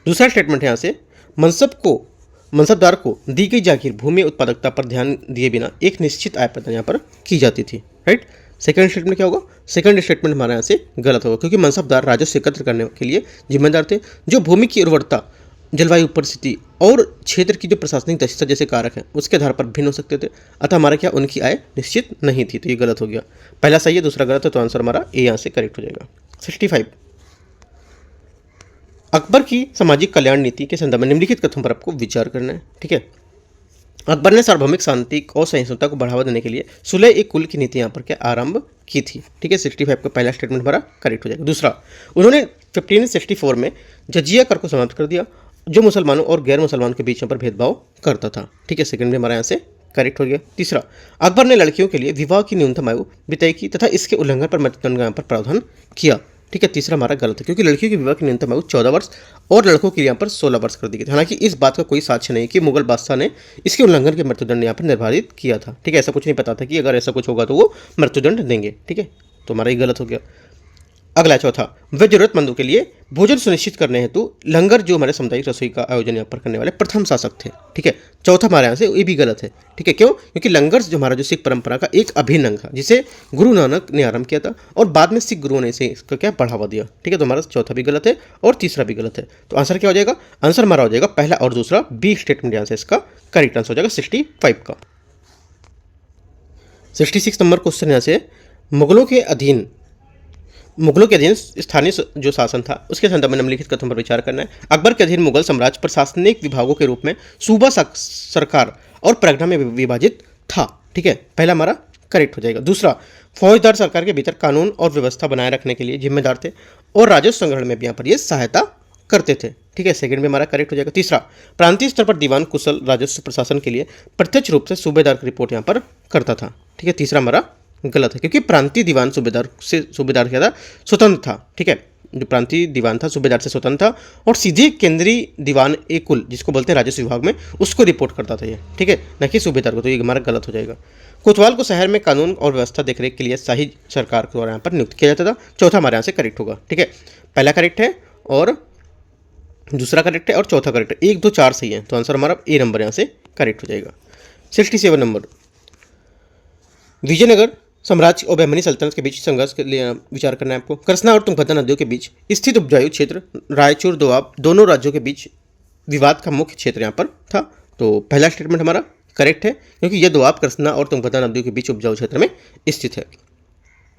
दूसरा स्टेटमेंट है यहाँ से मनसबदार को दी गई जागीर भूमि उत्पादकता पर ध्यान दिए बिना एक निश्चित आय प्रदान यहाँ पर की जाती थी। राइट, सेकंड स्टेटमेंट क्या होगा, सेकंड स्टेटमेंट हमारे यहाँ से गलत होगा क्योंकि मनसबदार राजस्व एकत्र करने के लिए जिम्मेदार थे जो भूमि की उर्वरता, जलवायु परिस्थिति और क्षेत्र की जो प्रशासनिक दक्षता जैसे कारक हैं उसके आधार पर भिन्न हो सकते थे, अतः हमारा क्या उनकी आय निश्चित नहीं थी, तो ये गलत हो गया। पहला सही है, दूसरा गलत है, तो आंसर हमारा ए यहाँ से करेक्ट हो जाएगा। 65, अकबर की सामाजिक कल्याण नीति के संदर्भ में निम्नलिखित कथनों पर आपको विचार करना है। ठीक है, अकबर ने सार्वभौमिक शांति और सहिष्णुता को बढ़ावा देने के लिए सुलह ए कुल की नीति यहाँ पर क्या आरंभ की थी। ठीक है, 65 का पहला स्टेटमेंट हमारा करेक्ट हो जाएगा। दूसरा, उन्होंने 1564 में जजिया कर को समाप्त कर दिया जो मुसलमानों और गैर मुसलमानों के बीच यहाँ पर भेदभाव करता था। ठीक है, सेकंड में हमारा यहाँ से करेक्ट हो गया। तीसरा, अकबर ने लड़कियों के लिए विवाह की न्यूनतम आयु भी तय की तथा इसके उल्लंघन पर मृत्युदंड का यहाँ पर प्रावधान किया। ठीक है, तीसरा हमारा गलत है क्योंकि लड़कियों के विवाह की न्यूनतम आयु 14 वर्ष और लड़कों के लिए यहाँ पर 16 वर्ष कर दी गई थी। हालांकि इस बात का कोई साक्ष्य नहीं कि मुगल बादशाह ने इसके उल्लंघन के मृत्युदंड यहाँ पर निर्धारित किया था। ठीक है, ऐसा कुछ नहीं पता था कि अगर ऐसा कुछ होगा तो वो मृत्युदंड देंगे। ठीक है, तो हमारा ये गलत हो गया। अगला चौथा, वे जरूरतमंदों के लिए भोजन सुनिश्चित करने हेतु लंगर जो हमारे सामुदायिक रसोई का आयोजन यहाँ पर करने वाले प्रथम शासक थे। ठीक है, चौथा हमारे यहाँ से ये भी गलत है। ठीक है, क्यों? क्योंकि लंगर जो हमारा जो सिख परंपरा का एक अभिन्न अंग था जिसे गुरु नानक ने आरंभ किया था और बाद में सिख गुरुओं ने इसे इसका क्या बढ़ावा दिया। ठीक है, तो हमारा चौथा भी गलत है और तीसरा भी गलत है। तो आंसर क्या हो जाएगा? आंसर हमारा हो जाएगा पहला और दूसरा, बी स्टेटमेंट यहाँ से इसका करेक्ट आंसर हो जाएगा 65 का। 66 नंबर क्वेश्चन यहाँ से, मुगलों के अधीन स्थानीय जो शासन था उसके संदर्भ में निम्नलिखित कथनों पर विचार करना है। अकबर के अधीन मुगल साम्राज्य प्रशासनिक विभागों के रूप में सूबा सरकार और परगना में विभाजित था। ठीक है, पहला हमारा करेक्ट हो जाएगा। दूसरा, फौजदार सरकार के भीतर कानून और व्यवस्था बनाए रखने के लिए जिम्मेदार थे और राजस्व संग्रहण में भी यहाँ पर ये सहायता करते थे। ठीक है, सेकंड में हमारा करेक्ट हो जाएगा। तीसरा, प्रांतीय स्तर पर दीवान कुशल राजस्व प्रशासन के लिए प्रत्यक्ष रूप से सूबेदार की रिपोर्ट यहाँ पर करता था। ठीक है, तीसरा हमारा गलत है क्योंकि प्रांतीय दीवान सूबेदार क्या था? स्वतंत्र था। ठीक है, जो प्रांतीय दीवान था सूबेदार से स्वतंत्र था और सीधे केंद्रीय दीवान ए कुल जिसको बोलते हैं राजस्व विभाग में उसको रिपोर्ट करता था ये। ठीक है, न कि सूबेदार को। तो ये हमारा गलत हो जाएगा। कोतवाल को शहर में कानून और व्यवस्था देखरेख के लिए शाही सरकार द्वारा यहाँ पर नियुक्त किया जाता था। चौथा हमारे यहाँ से करेक्ट होगा। ठीक है, पहला करेक्ट है और दूसरा करेक्ट है और चौथा करेक्ट है। 1 2 4 सही है, तो आंसर हमारा ए नंबर यहाँ से करेक्ट हो जाएगा। 67 नंबर, विजयनगर साम्राज्य और बहमनी सल्तनत के बीच संघर्ष के लिए विचार करना है आपको। कृष्णा और तुंगभद्रा नदियों के बीच स्थित उपजाऊ क्षेत्र रायचूर दोआब दोनों राज्यों के बीच विवाद का मुख्य क्षेत्र यहाँ पर था। तो पहला स्टेटमेंट हमारा करेक्ट है क्योंकि यह दोआब कृष्णा और तुंगभद्रा नदियों के बीच उपजाऊ क्षेत्र में स्थित है।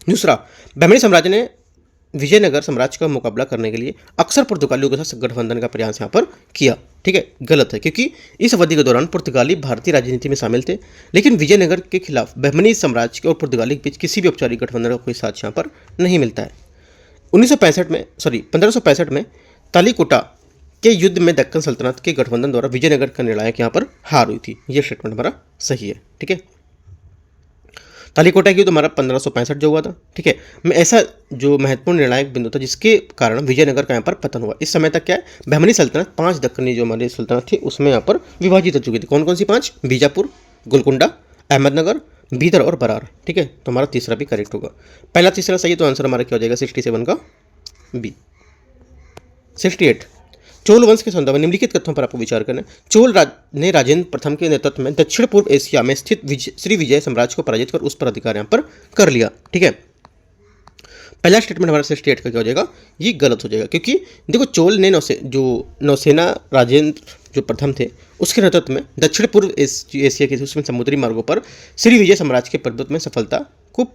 दूसरा, बहमनी साम्राज्य ने विजयनगर साम्राज्य का मुकाबला करने के लिए अक्सर पुर्तगालियों के साथ गठबंधन का प्रयास यहाँ पर किया। ठीक है, गलत है क्योंकि इस अवधि के दौरान पुर्तगाली भारतीय राजनीति में शामिल थे, लेकिन विजयनगर के खिलाफ बहमनी साम्राज्य और पुर्तगाली के बीच किसी भी औपचारिक गठबंधन का कोई साक्ष्य यहाँ पर नहीं मिलता है। 1565 में तालीकोटा के युद्ध में दक्कन सल्तनत के गठबंधन द्वारा विजयनगर का निर्णायक यहाँ पर हार हुई थी। यह स्टेटमेंट हमारा सही है। ठीक है, तालीकोटा की युद्ध हमारा 1565 जो हुआ था। ठीक है, में ऐसा जो महत्वपूर्ण निर्णायक बिंदु था जिसके कारण विजयनगर का यहाँ पर पतन हुआ। इस समय तक क्या है, बहमनी सल्तनत 5 दक्कनी जो हमारी सल्तनत थी उसमें यहाँ पर विभाजित हो चुकी थी। कौन कौन सी 5? बीजापुर, गोलकुंडा, अहमदनगर, बीदर और बरार। ठीक है, तो हमारा तीसरा भी करेक्ट होगा। पहला तीसरा सही है, तो आंसर हमारा क्या हो जाएगा? 67 का बी। 68, चोल वंश के संदर्भ में निम्नलिखित कथनों पर आपको विचार करना है। चोल ने राजेंद्र प्रथम के नेतृत्व में दक्षिण पूर्व एशिया में स्थित श्री विजय साम्राज्य को पराजित कर उस पर अधिकार यहाँ पर कर लिया। ठीक है, पहला स्टेटमेंट हमारा 68 का क्या हो जाएगा? ये गलत हो जाएगा क्योंकि देखो चोल ने नौसेना राजेंद्र जो प्रथम थे उसके नेतृत्व में दक्षिण पूर्व एशिया के उसमें समुद्री मार्गों पर श्री विजय साम्राज्य के प्रभुत्व में सफलता को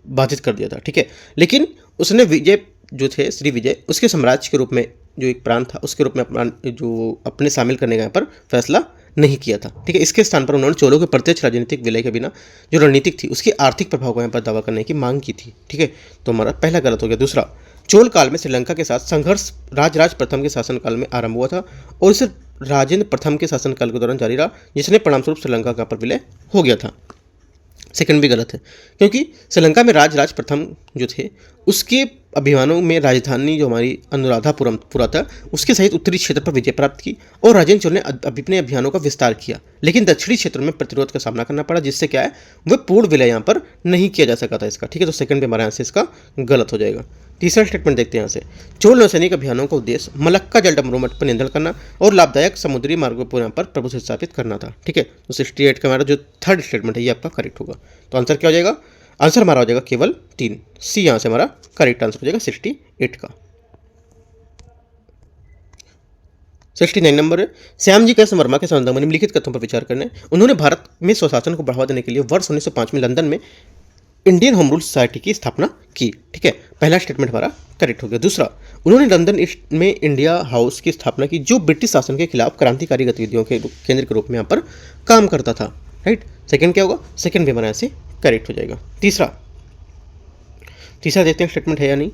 बाधित कर दिया था। ठीक है, लेकिन उसने विजय जो थे श्री विजय उसके साम्राज्य के रूप में जो एक प्रांत था उसके रूप में अपने शामिल करने का यहाँ पर फैसला नहीं किया था। ठीक है, इसके स्थान पर उन्होंने चोलों के प्रत्यक्ष राजनीतिक विलय के बिना जो रणनीतिक थी उसकी आर्थिक प्रभाव को यहाँ पर दावा करने की मांग की थी। ठीक है, तो हमारा पहला गलत हो गया। दूसरा, चोल काल में श्रीलंका के साथ संघर्ष राजराज प्रथम के शासनकाल में आरंभ हुआ था और इसे राजेंद्र प्रथम के शासनकाल के दौरान जारी रहा, जिसने परिणामस्वरूप श्रीलंका का पर विलय हो गया था। सेकंड भी गलत है क्योंकि श्रीलंका में राजराज प्रथम जो थे उसके अभियानों में राजधानी जो हमारी अनुराधापुरम पुरा था उसके सहित उत्तरी क्षेत्र पर विजय प्राप्त की और राजेंद्र चोल ने अपने अभियानों का विस्तार किया, लेकिन दक्षिणी क्षेत्र में प्रतिरोध का सामना करना पड़ा जिससे क्या है वह पूर्ण विलय यहाँ पर नहीं किया जा सका था इसका। ठीक है, तो सेकंड भी हमारे यहाँ से इसका गलत हो जाएगा। तीसरा स्टेटमेंट देखते हैं यहाँ से, चोल नौसैनिक अभियानों का उद्देश्य मलक्का जलडमरूमठ पर नियंत्रण करना और लाभदायक समुद्री मार्गों पर यहाँ पर प्रभुत्व स्थापित करना था। ठीक है, तो 68 का हमारा जो थर्ड स्टेटमेंट है ये आपका करेक्ट होगा। तो आंसर क्या हो जाएगा? आंसर हमारा हो जाएगा केवल 3, सी यहाँ से हमारा करेक्ट आंसर हो जाएगा 68 का। 69 नंबर है, श्यामजी कृष्ण वर्मा के संबंध में निम्नलिखित कथनों पर विचार करना है। उन्होंने भारत में स्वशासन को बढ़ावा देने के लिए वर्ष 1905 में लंदन में इंडियन होम रूल सोसाइटी की स्थापना की। ठीक है, पहला स्टेटमेंट हमारा करेक्ट हो गया। दूसरा, उन्होंने लंदन में इंडिया हाउस की स्थापना की जो ब्रिटिश शासन के खिलाफ क्रांतिकारी गतिविधियों के केंद्र के रूप में यहाँ पर काम करता था। राइट, सेकंड क्या होगा? सेकंड भी हमारे यहाँ से करेक्ट हो जाएगा। तीसरा देखते हैं स्टेटमेंट है या नहीं।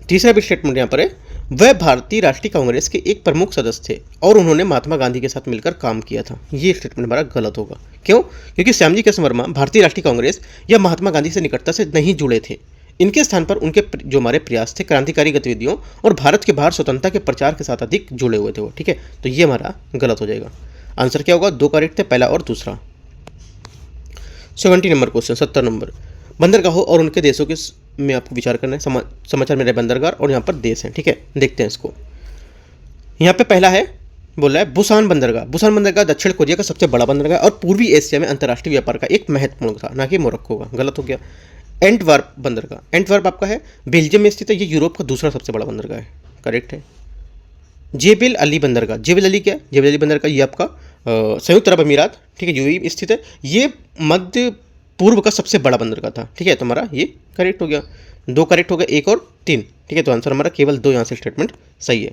तीसरा भी स्टेटमेंट यहाँ पर है, वह भारतीय राष्ट्रीय कांग्रेस के एक प्रमुख सदस्य थे और उन्होंने महात्मा गांधी के साथ मिलकर काम किया था। ये स्टेटमेंट हमारा गलत होगा। क्यों? क्योंकि श्यामजी कृष्ण वर्मा भारतीय राष्ट्रीय कांग्रेस या महात्मा गांधी से निकटता से नहीं जुड़े थे। इनके स्थान पर उनके जो हमारे प्रयास थे क्रांतिकारी गतिविधियों और भारत के बाहर स्वतंत्रता के प्रचार के साथ अधिक जुड़े हुए थे वो। ठीक है, तो ये हमारा गलत हो जाएगा। आंसर क्या होगा? 2 करेक्ट थे, पहला और दूसरा। 70 नंबर क्वेश्चन, 70 नंबर, बंदरगाहों और उनके देशों के में आपको विचार करना है। समाचार मेरे बंदरगाह और यहाँ पर देश हैं, ठीक है। देखते हैं इसको। यहाँ पे पहला है, बोल रहा है बुसान बंदरगाह। बुसान बंदरगाह दक्षिण कोरिया का सबसे बड़ा बंदरगाह और पूर्वी एशिया में अंतर्राष्ट्रीय व्यापार का एक महत्वपूर्ण था, ना कि मोरक्को का, गलत हो गया। एंटवर्प बंदरगाह, एंटवर्प आपका है बेल्जियम में स्थित है, ये यूरोप का दूसरा सबसे बड़ा बंदरगाह है, करेक्ट है। जेबेल अली बंदरगाह, जेबेल अली क्या है? जेबेल अली बंदरगाह ये आपका संयुक्त अरब अमीरात, ठीक है, यूएई में स्थित है। ये मध्य पूर्व का सबसे बड़ा बंदरगाह था, ठीक है। तो हमारा ये करेक्ट हो गया, 2 करेक्ट हो गए, 1 और 3, ठीक है। तो आंसर हमारा केवल 2 यहाँ से स्टेटमेंट सही है।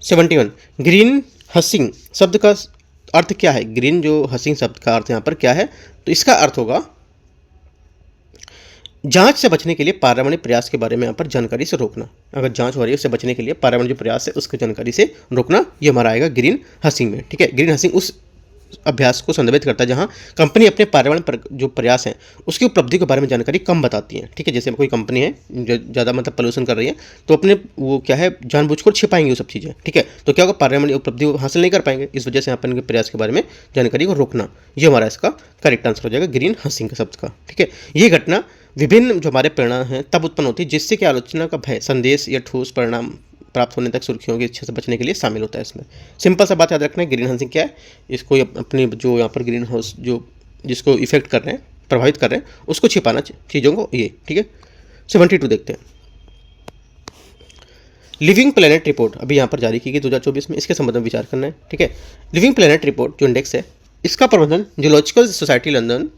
71 ग्रीन हसिंग शब्द का अर्थ क्या है? ग्रीन जो हसिंग शब्द का अर्थ यहाँ पर क्या है? तो इसका अर्थ होगा जांच से बचने के लिए पारमाणिक प्रयास के बारे में यहाँ पर जानकारी से रोकना। अगर जांच हो रही है उससे बचने के लिए पारमाणिक जो प्रयास है उसकी जानकारी से रोकना, ये हमारा आएगा ग्रीन हसिंग में, ठीक है। ग्रीन हसिंग उस अभ्यास को संदर्भित करता है जहां कंपनी अपने पारमाणिक जो प्रयास हैं उसकी उपलब्धि के बारे में जानकारी कम बताती है, ठीक है। जैसे कोई कंपनी है जो ज़्यादा मतलब पोल्यूशन कर रही है तो अपने वो क्या है जानबूझकर छिपाएंगे वो सब चीज़ें, ठीक है। तो क्या होगा, पारमाणिक उपलब्धि हासिल नहीं कर पाएंगे, इस वजह से यहाँ पर इनके प्रयास के बारे में जानकारी को रोकना, ये हमारा इसका करेक्ट आंसर हो जाएगा ग्रीन हसिंग का शब्द का, ठीक है। ये घटना विभिन्न जो हमारे परिणाम हैं तब उत्पन्न होती है जिससे कि आलोचना का भय, संदेश या ठोस परिणाम प्राप्त होने तक सुर्खियों की इच्छा से बचने के लिए शामिल होता है इसमें। सिंपल सा बात याद रखना है, ग्रीन हाउसिंग क्या है, इसको अपनी जो यहाँ पर ग्रीन हाउस जो जिसको इफेक्ट कर रहे हैं, प्रभावित कर रहे हैं, उसको छिपाना चीज़ों को, ये ठीक है। 72 देखते हैं। लिविंग प्लेनेट रिपोर्ट अभी यहाँ पर जारी की गई 2024 में, इसके संबंध में विचार करना है, ठीक है। लिविंग प्लेनेट रिपोर्ट जो इंडेक्स है इसका प्रबंधन जूलॉजिकल सोसाइटी लंदन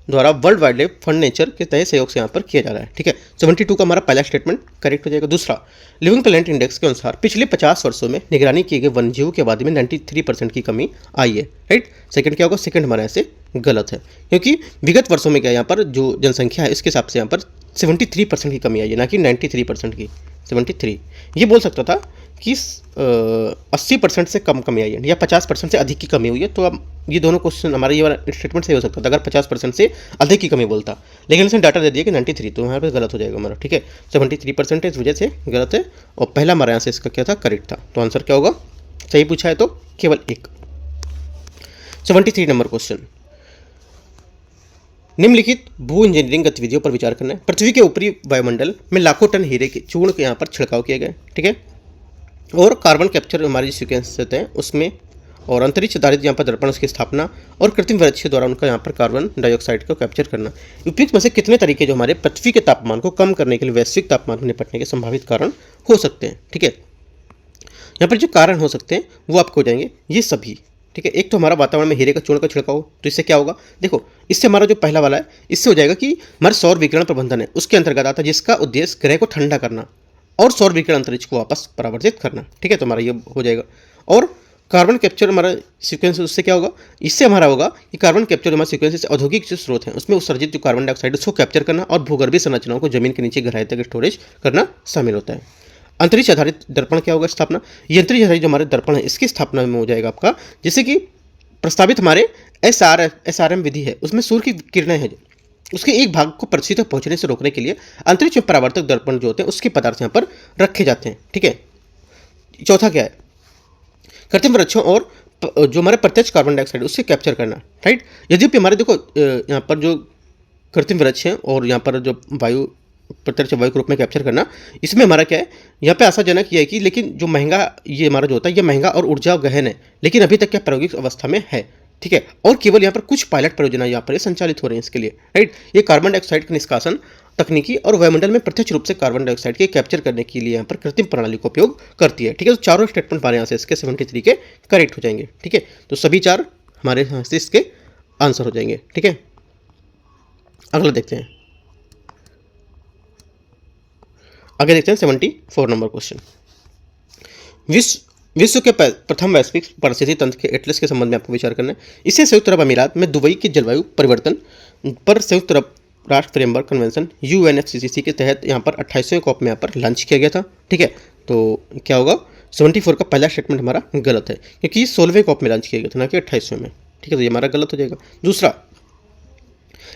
द्वारा world wide life fund nature के तहत सहयोग से यहाँ पर किया जा रहा है, ठीक है। 72 का हमारा पहला स्टेटमेंट करेक्ट हो जाएगा। दूसरा, लिविंग प्लेनेट इंडेक्स के अनुसार पिछले 50 वर्षों में निगरानी किए गए वन्यजीवों की आबादी में 93% की कमी आई है, राइट। सेकंड क्या होगा? सेकंड हमारा ऐसे गलत है, क्योंकि विगत वर्षों में क्या यहाँ पर जो जनसंख्या है इसके हिसाब से यहाँ पर 73% की कमी आई है, ना कि 93% की। 73 ये बोल सकता था कि 80% से कम कमी आई है या 50% से अधिक की कमी हुई है, तो अब ये दोनों क्वेश्चन हमारा ये वाला स्टेटमेंट सही हो सकता था अगर 50% से अधिक की कमी बोलता, लेकिन इसने डाटा दे दिया कि 93, तो यहाँ पर गलत हो जाएगा हमारा, ठीक है। 73% इस वजह से गलत है, और पहला हमारे यहाँ से इसका क्या था? करेक्ट था। तो आंसर क्या होगा? सही पूछा है तो केवल 1। 73 नंबर क्वेश्चन, निम्नलिखित भू इंजीनियरिंग गतिविधियों पर विचार करना है। पृथ्वी के ऊपरी वायुमंडल में लाखों टन हीरे के चूर्ण के यहाँ पर छिड़काव किए गए, ठीक है। और कार्बन कैप्चर हमारे सीक्वेंस हैं उसमें, और अंतरिक्ष आधारित यहाँ पर दर्पण की स्थापना और कृत्रिम वृक्ष द्वारा उनका यहाँ पर कार्बन डाइऑक्साइड को कैप्चर करना। उपयुक्त में से कितने तरीके जो हमारे पृथ्वी के तापमान को कम करने के लिए वैश्विक तापमान में निपटने के संभावित कारण हो सकते हैं, ठीक है। यहाँ पर जो कारण हो सकते हैं वो आपको हो जाएंगे ये सभी, ठीक है। एक तो हमारा वातावरण में हीरे का चूर्ण का छिड़काव, तो इससे क्या होगा? देखो, इससे हमारा जो पहला वाला है इससे हो जाएगा कि हमारे सौर विकिरण प्रबंधन है उसके अंतर्गत आता है, जिसका उद्देश्य ग्रह को ठंडा करना और सौर विकिरण अंतरिक्ष को वापस परावर्तित करना, ठीक है। तो हमारा ये हो जाएगा। और कार्बन कैप्चर हमारा सीक्वेंस, उससे क्या होगा? इससे हमारा होगा कि कार्बन कैप्चर हमारे सीक्वेंस से औद्योगिक जो स्रोत हैं उसमें उत्सर्जित जो कार्बन डाइऑक्साइड उसको कैप्चर करना और भूगर्भीय संरचनाओं को जमीन के नीचे गहराई तक स्टोरेज करना शामिल होता है। अंतरिक्ष आधारित दर्पण क्या होगा? स्थापना, ये अंतरिक्ष आधारित जो हमारे दर्पण है इसकी स्थापना में हो जाएगा आपका, जैसे कि प्रस्तावित हमारे SRM विधि है उसमें सूर्य की किरणें हैं उसके एक भाग को पृथ्वी तक पहुंचने से रोकने के लिए अंतरिक्ष में परावर्तक दर्पण जो होते हैं उसके पदार्थ यहाँ पर रखे जाते हैं, ठीक है। चौथा क्या है? कृत्रिम वृक्षों और जो हमारे प्रत्यक्ष कार्बन डाइऑक्साइड उससे कैप्चर करना, राइट। यद्यपि हमारे देखो यहाँ पर जो कृत्रिम वृक्ष हैं और यहाँ पर जो वायु प्रत्यक्ष वायु के रूप में कैप्चर करना, इसमें हमारा क्या है? यहाँ पे आशाजनक ये है कि लेकिन जो महंगा ये हमारा जो होता है ये महंगा और ऊर्जा गहन है, लेकिन अभी तक क्या प्रायोगिक अवस्था में है, ठीक है। और केवल यहाँ पर कुछ पायलट परियोजना यहाँ पर संचालित हो रही है इसके लिए, राइट। ये कार्बन डाइऑक्साइड का निष्कासन तकनीकी और वायुमंडल में प्रत्यक्ष रूप से कार्बन डाइऑक्साइड के कैप्चर करने के लिए यहाँ पर कृत्रिम प्रणाली का उपयोग करती है, ठीक है। तो चारों स्टेटमेंट हमारे यहाँ से इसके 73 के करेक्ट हो जाएंगे, ठीक है। तो सभी 4 हमारे यहाँ से इसके आंसर हो जाएंगे, ठीक है। अगला देखते हैं, आगे देखते हैं 74 नंबर क्वेश्चन। विश्व के प्रथम वैश्विक पारिस्थितिकी तंत्र के एटलस के संबंध में आपको विचार करना है। इसे संयुक्त अरब अमीरात में दुबई के जलवायु परिवर्तन पर संयुक्त अरब राष्ट्र फ्रेमवर्क कन्वेंशन UNFCCC के तहत यहाँ पर 28वें कॉप में यहाँ पर लॉन्च किया गया था, ठीक है। तो क्या होगा? 74 का पहला स्टेटमेंट हमारा गलत है, क्योंकि 16वें कॉप में लॉन्च किया गया था, ना कि 28वें में, ठीक है। तो ये हमारा गलत हो जाएगा। दूसरा,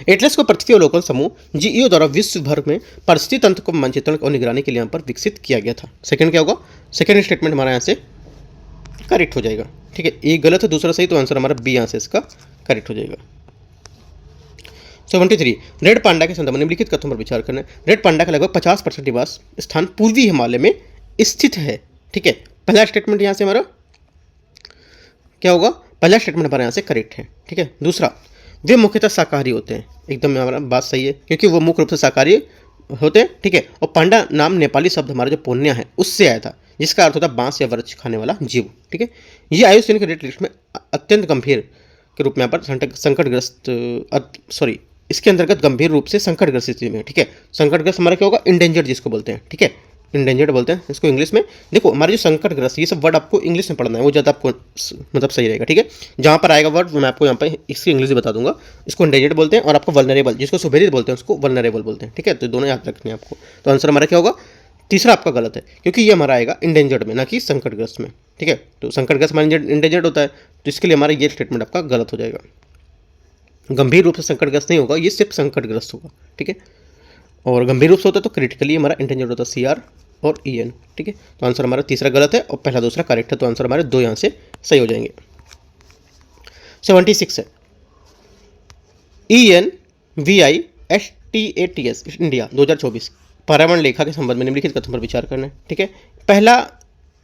एटलस को पृथ्वी अवलोकन समूह GEO द्वारा विश्व भर में पारिस्थितिकी तंत्र को मानचित्रण और निगरानी के लिए यहाँ पर विकसित किया गया था। सेकंड क्या होगा? सेकंड स्टेटमेंट हमारा यहाँ से करेक्ट हो जाएगा, ठीक है। एक गलत है, दूसरा सही, तो आंसर हमारा बी यहाँ से इसका करेक्ट हो जाएगा। 73 रेड पांडा के संदर्भ में निम्नलिखित कथनों पर विचार करना है। रेड पांडा का लगभग 50% निवास स्थान पूर्वी हिमालय में स्थित है। ठीक है, पहला स्टेटमेंट यहाँ से हमारा क्या होगा, पहला स्टेटमेंट हमारे यहाँ से करेक्ट है। ठीक है, दूसरा वे मुख्यतः शाकाहारी होते हैं, एकदम हमारा बात सही है क्योंकि वो मुख्य रूप से शाकाहारी होते हैं। ठीक है, और पांडा नाम नेपाली शब्द हमारा जो पुण्य है उससे आया था, जिसका अर्थ होता है बांस या वृक्ष खाने वाला जीव। ठीक है, ये आयु श्रेणी के रेड लिस्ट में अत्यंत गंभीर के रूप में यहाँ पर संकटग्रस्त सॉरी इसके अंतर्गत गंभीर रूप से संकटग्रस्त स्थिति में। ठीक है, संकटग्रस्त हमारा क्या होगा, इंडेंजर्ड जिसको बोलते हैं। ठीक है, इंडेंजर्ड बोलते हैं इसको इंग्लिश में। देखो हमारे जो संकटग्रस्त ये सब वर्ड आपको इंग्लिश में पढ़ना है, वो ज़्यादा आपको मतलब सही रहेगा। ठीक है, जहाँ पर आएगा वर्ड मैं आपको यहाँ पर इसकी इंग्लिश बता दूंगा। इसको इंडेंजर्ड बोलते हैं और आपको वल्नरेबल, जिसको सुभेदित बोलते हैं उसको वल्नरेबल बोलते हैं। ठीक है, तो दोनों याद रखने हैं आपको। तो आंसर हमारा क्या होगा, तीसरा आपका गलत है क्योंकि ये हमारा आएगा इंडेंजर्ड में, ना कि संकटग्रस्त में। ठीक है, तो संकटग्रस्त हमारा इंडेंजर्ड होता है, तो इसके लिए हमारा ये स्टेटमेंट आपका गलत हो जाएगा। गंभीर रूप से संकटग्रस्त नहीं होगा, ये सिर्फ संकटग्रस्त होगा। ठीक है, और गंभीर रूप से होता है तो क्रिटिकली हमारा इंटेंजर्ड होता है, CR और EN। ठीक है, तो आंसर हमारा तीसरा गलत है और पहला दूसरा करेक्ट है, तो आंसर हमारे दो यहाँ से सही हो जाएंगे। 76 है ENVISTATS इंडिया 2024 पर्यावरण लेखा के संबंध में निम्नलिखित कथनों पर विचार करना है। ठीक है, पहला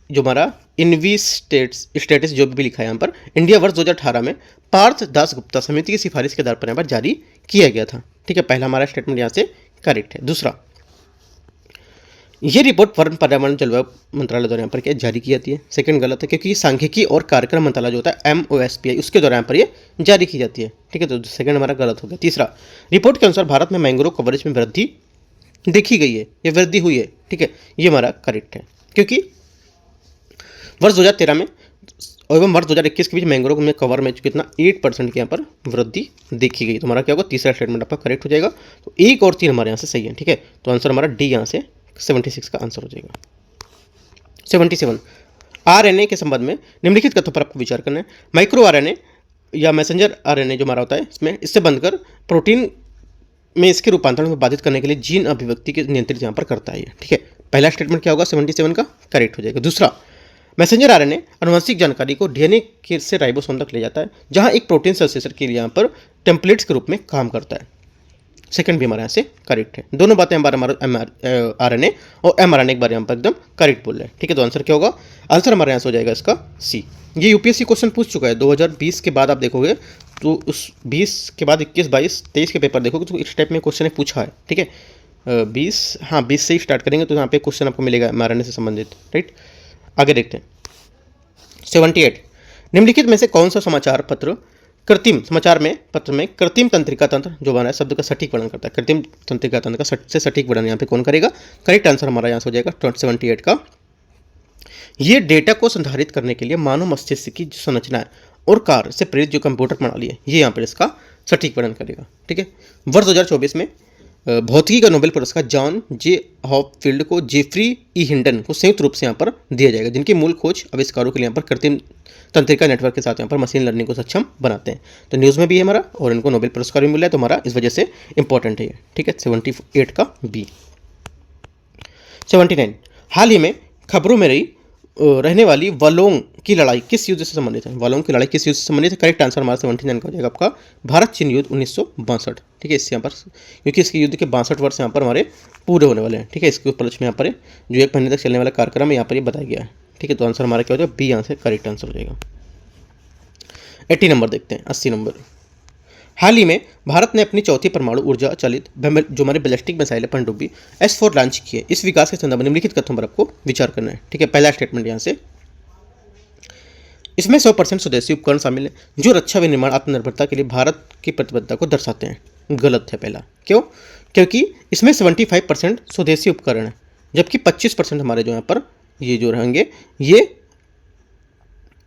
जो हमारा स्टेटस जो भी लिखा है यहाँ पर, इंडिया वर्ष 2018 में पार्थ दास गुप्ता समिति की सिफारिश के आधार पर यहाँ पर जारी किया गया था। ठीक है, पहला हमारा स्टेटमेंट यहाँ से करेक्ट है। दूसरा, ये रिपोर्ट वन पर्यावरण जलवायु मंत्रालय द्वारा यहाँ पर क्या जारी की जाती है, सेकंड गलत है क्योंकि ये सांख्यिकी और कार्यक्रम मंत्रालय जो होता है MOSPI उसके द्वारा यहाँ पर ये जारी की जाती है। ठीक है, तो सेकंड हमारा गलत हो गया। तीसरा, रिपोर्ट के अनुसार भारत में मैंग्रोव कवरेज में वृद्धि देखी गई है या वृद्धि हुई है। ठीक है, ये हमारा करेक्ट है क्योंकि वर्ष 2013 में एवं वर्ष 2021 के बीच मैंग्रोव में कवर में कितना 8% की यहाँ पर वृद्धि देखी गई। तो हमारा क्या होगा, तीसरा स्टेटमेंट आपका करेक्ट हो जाएगा। तो 1 और 3 हमारे यहाँ से सही है। ठीक है, तो आंसर हमारा डी यहाँ से 76 का आंसर हो जाएगा। 77 RNA के संबंध में निम्नलिखित कथनों पर आपको विचार करना है। माइक्रो RNA या मैसेंजर RNA जो हमारा होता है इससे बनकर प्रोटीन में इसके रूपांतरण को बाधित करने के लिए जीन अभिव्यक्ति के नियंत्रित यहाँ पर करता है। ठीक है, पहला स्टेटमेंट क्या होगा, 77 का करेक्ट हो जाएगा। दूसरा, मैसेंजर RNA अनुवांशिक जानकारी को DNA से राइबोसोम तक ले जाता है, जहां एक प्रोटीन संश्लेषण के लिए यहाँ पर टेम्पलेट्स के रूप में काम करता है। सेकंड भी हमारे यहाँ से करेक्ट है। दोनों बातें हमारे RNA और mRNA एक बार यहाँ पर एकदम करेक्ट बोल रहे हैं। ठीक है, तो आंसर क्या होगा, आंसर हमारे यहाँ से हो जाएगा इसका C। ये UPSC क्वेश्चन पूछ चुका है 2020 के बाद, आप देखोगे तो उस 20 के बाद 21, 22, 23 के पेपर देखोगे तो इस टाइप में क्वेश्चन पूछा है। ठीक है, 20 से ही स्टार्ट करेंगे तो यहाँ पे क्वेश्चन आपको मिलेगा mRNA से संबंधित। राइट, आगे देखते हैं। 78 निम्नलिखित में से कौन सा समाचार पत्र में कृत्रिम तंत्रिका तंत्र जो बना है शब्द का सटीक वर्णन करता है। कृत्रिम तंत्रिका तंत्र का से सटीक वर्णन यहाँ पे कौन करेगा, करेक्ट आंसर हमारा यहाँ से हो जाएगा 78 का। ये डेटा को संधारित करने के लिए मानव मस्तिष्क की जो संरचना है और कार्य से प्रेरित जो कंप्यूटर प्रणाली है ये यहाँ पर इसका सटीक वर्णन करेगा। ठीक है, वर्ष 2024 में भौतिकी का नोबेल पुरस्कार जॉन जे हॉपफील्ड को जेफरी ई हिंडन को संयुक्त रूप से यहाँ पर दिया जाएगा, जिनकी मूल खोज आविष्कारों के लिए यहाँ पर कृत्रिम तंत्रिका नेटवर्क के साथ यहाँ पर मशीन लर्निंग को सक्षम बनाते हैं। तो न्यूज़ में भी है हमारा और इनको नोबेल पुरस्कार भी मिला है, तो हमारा इस वजह से इंपॉर्टेंट है ये। ठीक है, 78 का B। 79 हाल ही में खबरों में रहने वाली वालोंग की लड़ाई किस युद्ध से संबंधित है। वालोंग की लड़ाई किस युद्ध से संबंधित है, करेक्ट आंसर हमारा 79 का हो जाएगा आपका भारत चीन युद्ध 1962। ठीक है, इससे यहाँ पर क्योंकि इसके युद्ध के 62 वर्ष यहाँ पर हमारे पूरे होने वाले हैं। ठीक है, इसके उपलक्ष्य में यहाँ पर जो 1 महीने तक चलने वाला कार्यक्रम है यहाँ पर ये बताया गया है। ठीक है, तो आंसर हमारा क्या हो जाएगा, B यहाँ से करेक्ट आंसर हो जाएगा। 80 नंबर देखते हैं, 80 नंबर। हाल ही में भारत ने अपनी चौथी परमाणु ऊर्जा चालित जो हमारे बैलिस्टिक मिसाइल है पनडुब्बी S4 लॉन्च किए। इस विकास के संदर्भ में निम्नलिखित कथनों पर आपको विचार करना है। ठीक है, पहला स्टेटमेंट यहाँ से, इसमें 100% स्वदेशी उपकरण शामिल है जो रक्षा विनिर्माण आत्मनिर्भरता के लिए भारत की प्रतिबद्धता को दर्शाते हैं। गलत है पहला, क्यों, क्योंकि इसमें 75% स्वदेशी उपकरण है, जबकि 25% हमारे जो यहाँ पर ये जो रहेंगे ये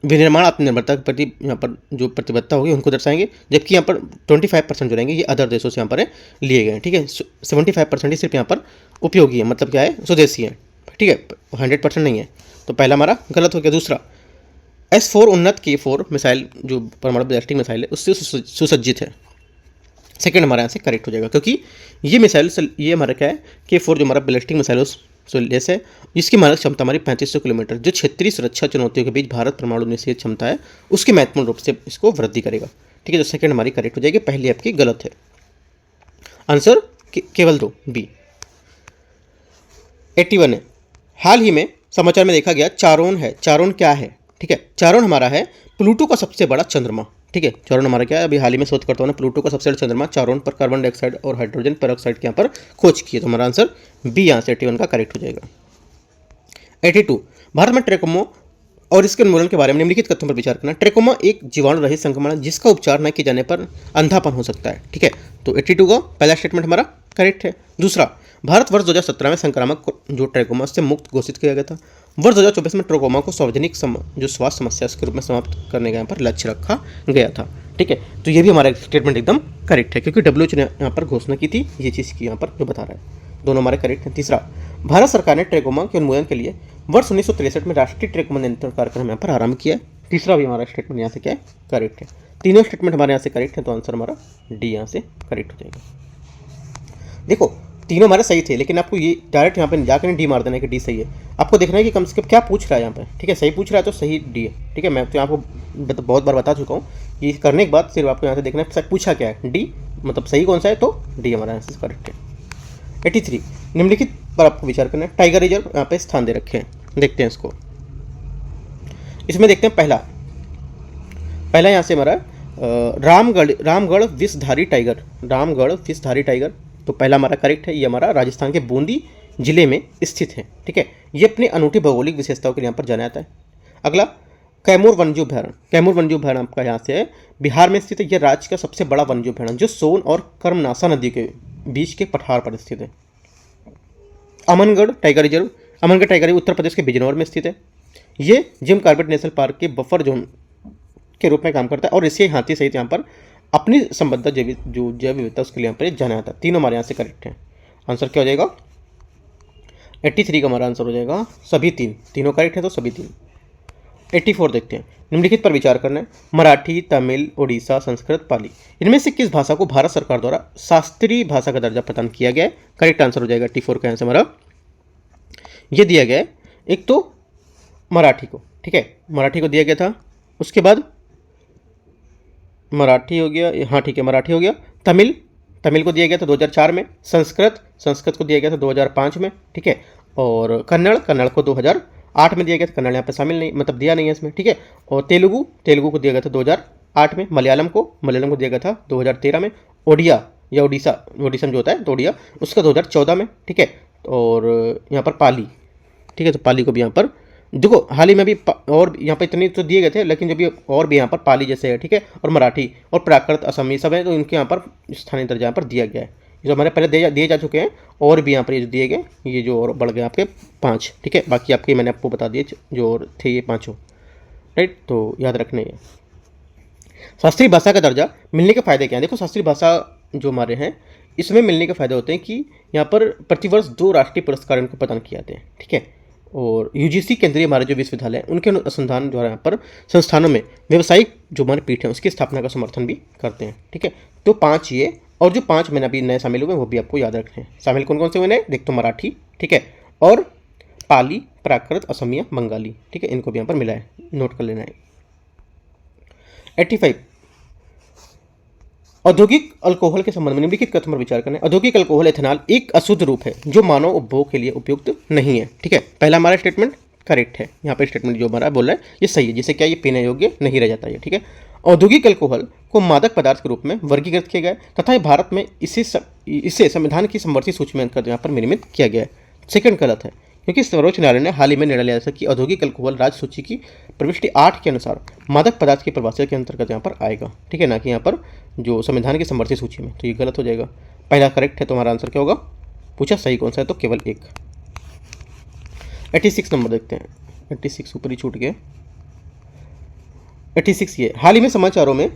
विनिर्माण आत्मनिर्भरता के प्रति यहाँ पर जो प्रतिबद्धता होगी उनको दर्शाएंगे, जबकि यहाँ पर 25% जो रहेंगे ये अदर देशों से यहाँ पर लिए गए हैं। ठीक है, 75% ही सिर्फ यहाँ पर उपयोगी है, मतलब क्या है, स्वदेशी है। ठीक है, 100% नहीं है, तो पहला हमारा गलत हो गया। दूसरा, S4 उन्नत K4 मिसाइल जो परमाणु बैलिस्टिक मिसाइल है उससे सुसज्जित है। सेकंड हमारे यहाँ से करेक्ट हो जाएगा क्योंकि ये मिसाइल ये हमारा क्या है, K4 जो हमारा बैलिस्टिक मिसाइल है जिसकी मारक क्षमता हमारी 3500 किलोमीटर, जो क्षेत्रीय सुरक्षा चुनौतियों के बीच भारत परमाणु निषेध क्षमता है उसकी महत्वपूर्ण रूप से इसको वृद्धि करेगा। ठीक है, तो सेकंड हमारी करेक्ट हो जाएगी, पहली आपकी गलत है। आंसर केवल 2 बी। 81 है, हाल ही में समाचार में देखा गया चारोन है। चारोन क्या है? ठीक है, चारोन हमारा है प्लूटो का सबसे बड़ा चंद्रमा। ठीक है, चारोन हमारा क्या है, अभी हाल ही में शोधकर्ताओं ने प्लूटो का सबसे बड़ा चंद्रमा चारोन पर कार्बन डाइऑक्साइड और हाइड्रोजन पेरोक्साइड के यहाँ पर खोज की है। तो हमारा आंसर बी यहाँ से 81 का करेक्ट हो जाएगा। 82, भारत में ट्रेकोमा और इसके उन्मूलन के बारे में निम्नलिखित कथनों पर विचार करना। ट्रेकोमा एक जीवाणु रहित संक्रमण है जिसका उपचार न किए जाने पर अंधापन हो सकता है। ठीक है, तो 82 का पहला स्टेटमेंट हमारा करेक्ट है। दूसरा, भारत वर्ष 2017 में संक्रामक जो ट्रेकोमा से मुक्त घोषित किया गया था। वर्ष 2024 में ट्रेकोमा को सार्वजनिक जो स्वास्थ्य समस्या के रूप में समाप्त करने का यहाँ पर लक्ष्य रखा गया था। ठीक है, तो ये भी हमारा स्टेटमेंट एकदम करेक्ट है क्योंकि WHO ने यहाँ पर घोषणा की थी, ये चीज़ की यहाँ पर जो बता रहा है, दोनों हमारे करेक्ट हैं। तीसरा, भारत सरकार ने ट्रेकोमा के उन्मूलन के लिए वर्ष 1963 में राष्ट्रीय ट्रेकोमा नियंत्रण कार्यक्रम यहाँ पर आरंभ किया है। तीसरा भी हमारा स्टेटमेंट यहाँ से क्या है, करेक्ट है। तीनों स्टेटमेंट हमारे यहाँ से करेक्ट है, तो आंसर हमारा डी यहाँ से करेक्ट हो जाएगा। देखो तीनों हमारे सही थे, लेकिन आपको ये डायरेक्ट यहाँ पे जाकर डी मार देना है कि डी सही है। आपको देखना है कि कम से कम क्या पूछ रहा है यहाँ पे। ठीक है, सही पूछ रहा है तो सही डी है। ठीक है, मैं तो आपको बहुत बार बता चुका हूँ कि करने के बाद सिर्फ आपको यहाँ से देखना है पूछा क्या है, डी मतलब सही कौन सा है, तो डी हमारा आंसर करेक्ट है। 83, निम्नलिखित पर आपको विचार करना है। टाइगर रिजर्व यहाँ पे स्थान दे रखे हैं, देखते हैं इसको। इसमें देखते हैं पहला यहाँ से हमारा रामगढ़ विषधारी टाइगर। रामगढ़ विषधारी टाइगर तो पहला हमारा करेक्ट है। ये हमारा राजस्थान के बूंदी जिले में स्थित है। ठीक है, ये अपनी अनूठी भौगोलिक विशेषताओं के लिए यहाँ पर जाना जाता है। अगला, कैमूर वन्यजीव अभयारण्य। कैमूर वन्यजीव अभयारण्य आपका यहाँ से बिहार में स्थित है। यह राज्य का सबसे बड़ा वन्यजीव अभयारण्य जो सोन और कर्मनासा नदी के बीच के पठार पर स्थित है। Amangarh tiger reserve. Amangarh tiger reserve Uttar Pradesh के बिजनौर में स्थित है। ये जिम कॉर्बेट नेशनल पार्क के बफर जोन के रूप में काम करता है और इसे हाथी सहित यहाँ पर अपनी संबद्ध जैव विविधता उसके लिए यहाँ पर जाना जाता है। तीनों हमारे यहाँ से करेक्ट हैं। आंसर क्या हो जाएगा? 83 का हमारा आंसर हो जाएगा सभी तीनों करेक्ट हैं, तो सभी 3। 84 देखते हैं, निम्नलिखित पर विचार करना है। मराठी, तमिल, उड़ीसा, संस्कृत, पाली, इनमें से किस भाषा को भारत सरकार द्वारा शास्त्रीय भाषा का दर्जा प्रदान किया गया है? करेक्ट आंसर हो जाएगा 84 का आंसर हमारा ये दिया गया है। एक तो मराठी को, ठीक है, मराठी को दिया गया था। उसके बाद मराठी हो गया, हाँ ठीक है, मराठी हो गया। तमिल को दिया गया था 2004 में। संस्कृत को दिया गया था 2005 में। ठीक है, और कन्नड़ को 2008 में दिया गया था। कन्नड़ यहाँ पे शामिल नहीं, मतलब दिया नहीं है इसमें। ठीक है, और तेलुगु को दिया गया था 2008 में। मलयालम को दिया गया था 2013 में। ओडिया या ओडिशा जो होता है तो ओडिया उसका 2014 में। ठीक है, और यहाँ पर पाली, ठीक है, तो पाली को भी यहाँ पर देखो हाल ही में भी और यहाँ पर इतने तो दिए गए थे, लेकिन जो भी और भी यहाँ पर पाली जैसे है, ठीक है, और मराठी और प्राकृत असमी सब है, तो इनके यहाँ पर स्थानीय दर्जा यहाँ पर दिया गया है। जो हमारे पहले दिए जा चुके हैं, और भी यहाँ पर ये जो दिए गए, ये जो और बढ़ गए आपके 5। ठीक है, बाकी आपके मैंने आपको बता दिए जो और थे ये 5, राइट, तो याद रखने हैं। शास्त्रीय भाषा का दर्जा मिलने के फायदे क्या हैं? देखो शास्त्रीय भाषा जो हमारे हैं इसमें मिलने के फायदे होते हैं कि यहाँ पर प्रतिवर्ष 2 राष्ट्रीय पुरस्कार इनको प्रदान किए जाते हैं। ठीक है, और UGC केंद्रीय हमारे जो विश्वविद्यालय हैं उनके अनुसंधान द्वारा यहाँ पर संस्थानों में व्यावसायिक जो हमारे पीठ है उसकी स्थापना का समर्थन भी करते हैं। ठीक है, तो 5 ये, और जो 5 मैंने अभी नए शामिल हुए वो भी आपको याद रखने हैं। शामिल कौन कौन से हुए नए? देख तो मराठी, ठीक है, और पाली, प्राकृत, असमिया, बंगाली। ठीक है, इनको भी यहाँ पर मिला है, नोट कर लेना है। 85, औद्योगिक अल्कोहल के संबंध में निम्नलिखित कथन पर विचार करना है। औद्योगिक अल्कोहल एथेनॉल एक अशुद्ध रूप है जो मानव उपभोग के लिए उपयुक्त नहीं है। ठीक है, पहला हमारा स्टेटमेंट करेक्ट है। यहाँ पर स्टेटमेंट जो हमारा बोल रहा है ये सही है, जिससे क्या ये पीने योग्य नहीं रह जाता है। ठीक है, औद्योगिक अल्कोहल को मादक पदार्थ के रूप में वर्गीकृत किया गया है तथा भारत में इसे संविधान की समवर्ती सूची में यहाँ पर निर्मित किया गया है। सेकंड गलत है, क्योंकि सर्वोच्च न्यायालय ने हाल ही में निर्णय लिया था कि औद्योगिक अल्कोहल राज्य सूची की प्रविष्टि 8 के अनुसार मादक पदार्थ की परिभाषा के अंतर्गत यहाँ पर आएगा। ठीक है, ना कि यहाँ पर जो संविधान की समवर्ती सूची में, तो ये गलत हो जाएगा। पहला करेक्ट है, तो हमारा आंसर क्या होगा? पूछा सही कौन सा है, तो केवल 1। 86 नंबर देखते हैं। 86 ऊपर ही छूट गया। 86 ये हाल ही में समाचारों में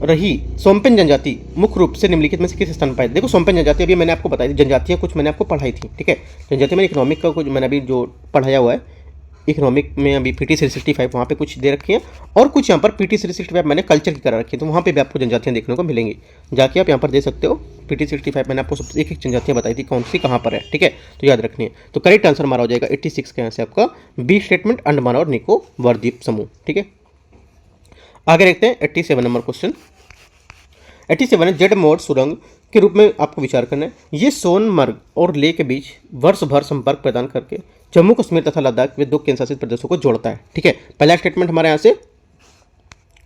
रही सोम्पेन जनजाति मुख्य रूप से निम्नलिखित में से किस स्थान पर है? देखो सोम्पेन जनजाति अभी मैंने आपको बताई थी, जनजातियाँ कुछ मैंने आपको पढ़ाई थी। ठीक है, जनजाति में इकोनॉमिक का कुछ मैंने अभी जो पढ़ाया हुआ है, इकोनॉमिक में अभी PT 365 वहाँ पे कुछ दे रखी है, और कुछ यहाँ पर PT 365 मैंने कल्चर की करा रखी है, तो वहाँ पे भी आपको जनजातियाँ देखने को मिलेंगी। जाके आप यहाँ पर दे सकते हो। PT 365 मैंने आपको सबसे एक जनजातियाँ बताई थी कौन सी कहाँ पर है। ठीक है, तो याद रखनी है। तो करेक्ट आंसर हमारा हो जाएगा 86 का यहाँ से आपका बी स्टेटमेंट, अंडमान और निकोबार द्वीप समूह। ठीक है, आगे देखते हैं 87 नंबर क्वेश्चन। 87 जेड मोड सुरंग के रूप में आपको विचार करना है। ये सोनमर्ग और लेह के बीच वर्ष भर संपर्क प्रदान करके जम्मू कश्मीर तथा लद्दाख वे दो केंद्र शासित प्रदेशों को जोड़ता है। ठीक है, पहला स्टेटमेंट हमारे यहाँ से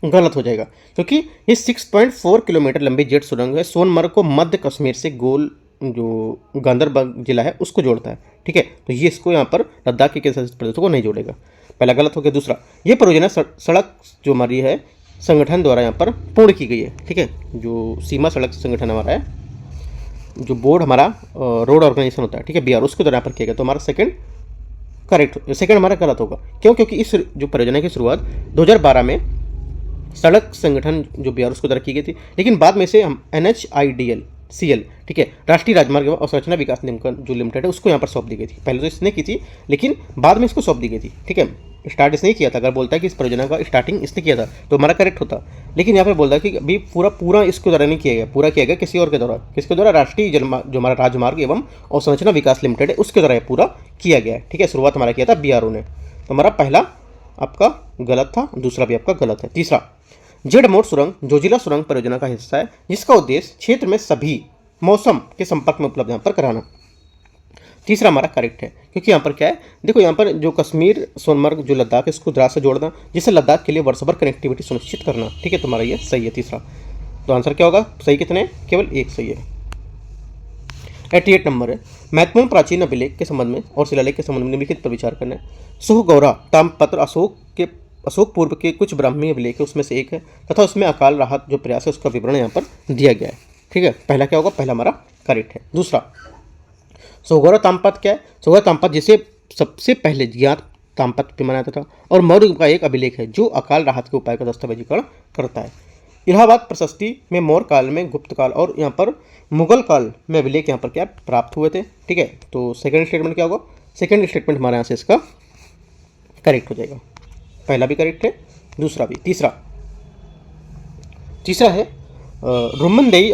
गलत हो जाएगा, क्योंकि ये 6.4 किलोमीटर लंबी जेट सुरंग है, सोनमर्ग को मध्य कश्मीर से गोल जो गांदरबल जिला है उसको जोड़ता है। ठीक है, तो ये इसको यहाँ पर लद्दाख के केंद्र शासित प्रदेशों को नहीं जोड़ेगा, पहला गलत हो गया। दूसरा, ये परियोजना सड़क जो हमारी है संगठन द्वारा यहाँ पर पूर्ण की गई है। ठीक है, जो सीमा सड़क संगठन हमारा है, जो बोर्ड हमारा रोड ऑर्गेनाइजेशन होता है, ठीक है, BR, उसके द्वारा यहाँ पर किया गया, तो हमारा सेकंड हमारा गलत होगा। क्यों? क्योंकि इस जो परियोजना की शुरुआत 2012 में सड़क संगठन जो BR उसके द्वारा की गई थी, लेकिन बाद में से हम NHIDCL, ठीक है, राष्ट्रीय राजमार्ग एवं अवसंरचना विकास निगम जो लिमिटेड है उसको यहाँ पर सौंप दी गई थी। पहले तो इसने की थी, लेकिन बाद में इसको सौंप दी गई थी। ठीक है, स्टार्ट इसने ही किया था। अगर बोलता है कि इस परियोजना का स्टार्टिंग इसने किया था तो हमारा करेक्ट होता, लेकिन यहाँ पर बोलता है कि अभी पूरा इसके द्वारा नहीं किया गया, पूरा किया गया किसी और के द्वारा। किसके द्वारा? राष्ट्रीय जो हमारा राजमार्ग एवं अवसंरचना विकास लिमिटेड है उसके द्वारा पूरा किया गया है। ठीक है, शुरुआत हमारा किया था BRO ने, तो हमारा पहला आपका गलत था, दूसरा भी आपका गलत है। तीसरा, जेड मोड़ सुरंग जोजिला सुरंग परियोजना का हिस्सा है, जिसका उद्देश्य क्षेत्र में सभी मौसम के संपर्क में उपलब्ध यहाँ पर कराना। तीसरा हमारा करेक्ट है, क्योंकि यहाँ पर क्या है, देखो यहाँ पर जो कश्मीर सोनमर्ग जो लद्दाख है इसको द्रास से जोड़ना, जिससे लद्दाख के लिए वर्षभर कनेक्टिविटी सुनिश्चित करना। ठीक है, तुम्हारा ये सही है तीसरा। तो आंसर क्या होगा? सही कितने? केवल एक सही है। 88 नंबर है, महत्वपूर्ण प्राचीन अभिलेख के संबंध में और शिलालेख के संबंध में निम्नलिखित पर विचार करना है। सुहगौरा ताम्रपत्र अशोक पूर्व के कुछ ब्राह्मी अभिलेख है उसमें से एक है, तथा उसमें अकाल राहत जो प्रयास है उसका विवरण यहाँ पर दिया गया है। ठीक है, पहला क्या होगा? पहला हमारा करेक्ट है। दूसरा, सुहगौरा ताम्रपत्र क्या है? सुहगौरा ताम्रपत्र जिसे सबसे पहले ज्ञात ताम्रपत्र माना जाता था और मौर्य युग का एक अभिलेख है जो अकाल राहत के उपाय का दस्तावेजीकरण करता है। इलाहाबाद प्रशस्ति में मौर्य काल में, गुप्त काल और यहाँ पर मुगल काल में अभिलेख यहाँ पर क्या प्राप्त हुए थे। ठीक है, तो सेकंड स्टेटमेंट क्या होगा? सेकंड स्टेटमेंट हमारे यहाँ से इसका करेक्ट हो जाएगा। पहला भी करेक्ट है, दूसरा भी। तीसरा है रुमनदेई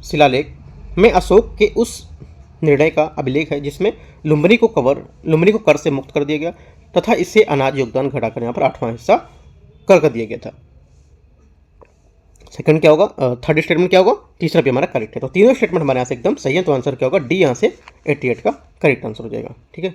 शिलालेख में अशोक के उस निर्णय का अभिलेख है जिसमें लुम्बिनी को कर से मुक्त कर दिया गया तथा इससे अनाज योगदान घटाकर यहाँ पर 8वां हिस्सा कर दिया गया था। सेकंड क्या होगा? थर्ड स्टेटमेंट क्या होगा? तीसरा भी हमारा करेक्ट है। तो तीनों स्टेटमेंट हमारे यहाँ से एकदम सही है, तो आंसर क्या होगा? डी यहाँ से 88 का करेक्ट आंसर हो जाएगा। ठीक है,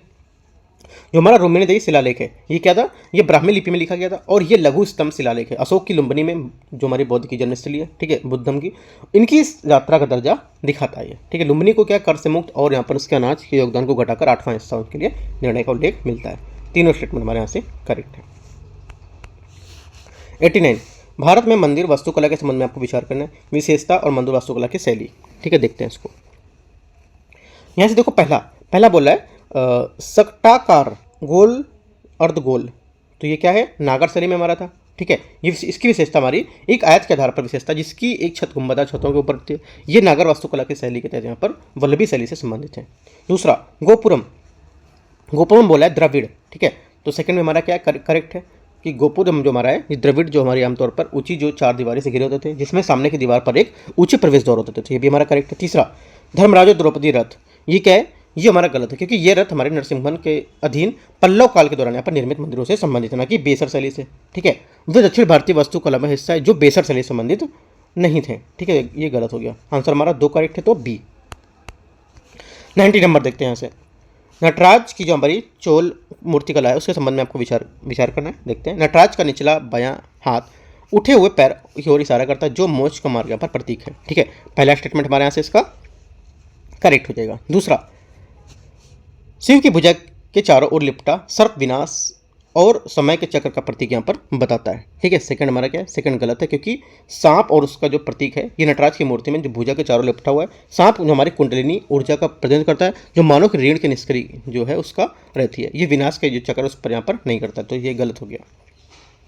जो हमारा रुमनदेई शिलालेख है ये क्या था? ये ब्राह्मी लिपि में लिखा गया था और ये लघु स्तंभ शिलालेख है। अशोक की लुम्बिनी में जो हमारी बौद्ध की जन्मस्थली है, ठीक है, बुद्धम की, इनकी इस यात्रा का दर्जा दिखाता है। ठीक है, लुम्बिनी को क्या कर से मुक्त और यहाँ पर उसके अनाज के योगदान को घटाकर 8वां हिस्सा उनके लिए निर्णय का उल्लेख मिलता है। तीनों स्टेटमेंट हमारे यहाँ से करेक्ट है। 89, भारत में मंदिर वास्तुकला के संबंध में आपको विचार करना है, विशेषता और मंदिर वास्तुकला की शैली। ठीक है, देखते हैं इसको। यहाँ से देखो, पहला बोला है सक्टाकार गोल अर्धगोल, तो ये क्या है? नागर शैली में हमारा था। ठीक है, ये इसकी विशेषता हमारी एक आयत के आधार पर विशेषता जिसकी एक छत गुंबदार छतों के ऊपर थी, ये नागर वास्तुकला की शैली के तहत यहाँ पर वल्लभी शैली से संबंधित है। दूसरा, गोपुरम बोला है द्रविड़। ठीक है, तो सेकंड में हमारा क्या करेक्ट है कि गोपुरम जो हमारा है ये द्रविड़ जो हमारे आमतौर पर ऊंची जो 4 दीवारी से घिरे होते थे जिसमें सामने की दीवार पर एक ऊंचे प्रवेश द्वार होते थे, ये भी हमारा करेक्ट है। तीसरा, धर्मराज और द्रौपदी रथ, ये क्या है? ये हमारा गलत है, क्योंकि ये रथ हमारे नरसिंहवन के अधीन पल्लव काल के दौरान यहाँ पर निर्मित मंदिरों से संबंधित है, ना कि बेसर शैली से। ठीक है, वे दक्षिण भारतीय वास्तुकला में हिस्सा है जो बेसर शैली से संबंधित नहीं थे। ठीक है, ये गलत हो गया। आंसर हमारा 2 करेक्ट है, तो बी। 90 नंबर देखते हैं यहाँ से। नटराज की जो हमारी चोल मूर्तिकला है उसके संबंध में आपको विचार करना है। देखते हैं। नटराज का निचला बायां हाथ उठे हुए पैर की ओर इशारा करता है जो मोक्ष का मार्ग पर प्रतीक है। ठीक है, पहला स्टेटमेंट हमारे यहाँ से इसका करेक्ट हो जाएगा। दूसरा, शिव की भुजा के चारों ओर लिपटा सर्प विनाश और समय के चक्र का प्रतीक यहाँ पर बताता है। ठीक है, सेकंड हमारा क्या है? सेकंड गलत है, क्योंकि सांप और उसका जो प्रतीक है ये नटराज की मूर्ति में जो भुजा के चारों लिपटा हुआ है, सांप जो हमारी कुंडलिनी ऊर्जा का प्रतिनिधित्व करता है जो मानव के ऋण के निष्क्रिय जो है उसका रहती है। ये विनाश के जो चक्र उस पर यहाँ पर नहीं करता, तो ये गलत हो गया।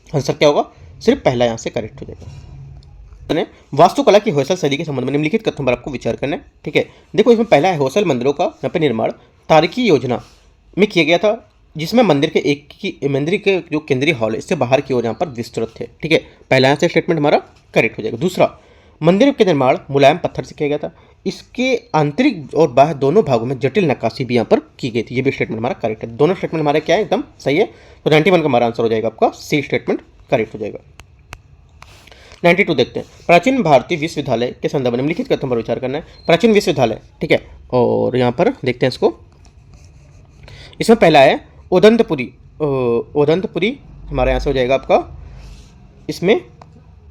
आंसर क्या होगा? सिर्फ पहला यहाँ से करेक्ट हो जाएगा। वास्तुकला की होयसल शैली के संबंध में निम्नलिखित कथनों पर आपको विचार करना है। ठीक है, देखो इसमें पहला है होयसल मंदिरों का यहाँ पर निर्माण तारीखी योजना में किया गया था जिसमें मंदिर के जो केंद्रीय हॉल है इससे बाहर की ओर यहाँ पर विस्तृत थे। ठीक है, पहला यहाँ से स्टेटमेंट हमारा करेक्ट हो जाएगा। दूसरा, मंदिर के निर्माण मुलायम पत्थर से किया गया था, इसके आंतरिक और बाहर दोनों भागों में जटिल नक्काशी भी यहाँ पर की गई थी, ये भी स्टेटमेंट हमारा करेक्ट है। दोनों स्टेटमेंट हमारे क्या है? एकदम सही है। तो 91 का हमारा आंसर हो जाएगा आपका सी स्टेटमेंट करेक्ट हो जाएगा। 92 देखते हैं। प्राचीन भारतीय विश्वविद्यालय के संदर्भ में निम्नलिखित कथनों पर विचार करना है। प्राचीन विश्वविद्यालय, ठीक है, और यहाँ पर देखते हैं इसको। इसमें पहला है उदंतपुरी। उदंतपुरी हमारा यहाँ से हो जाएगा आपका, इसमें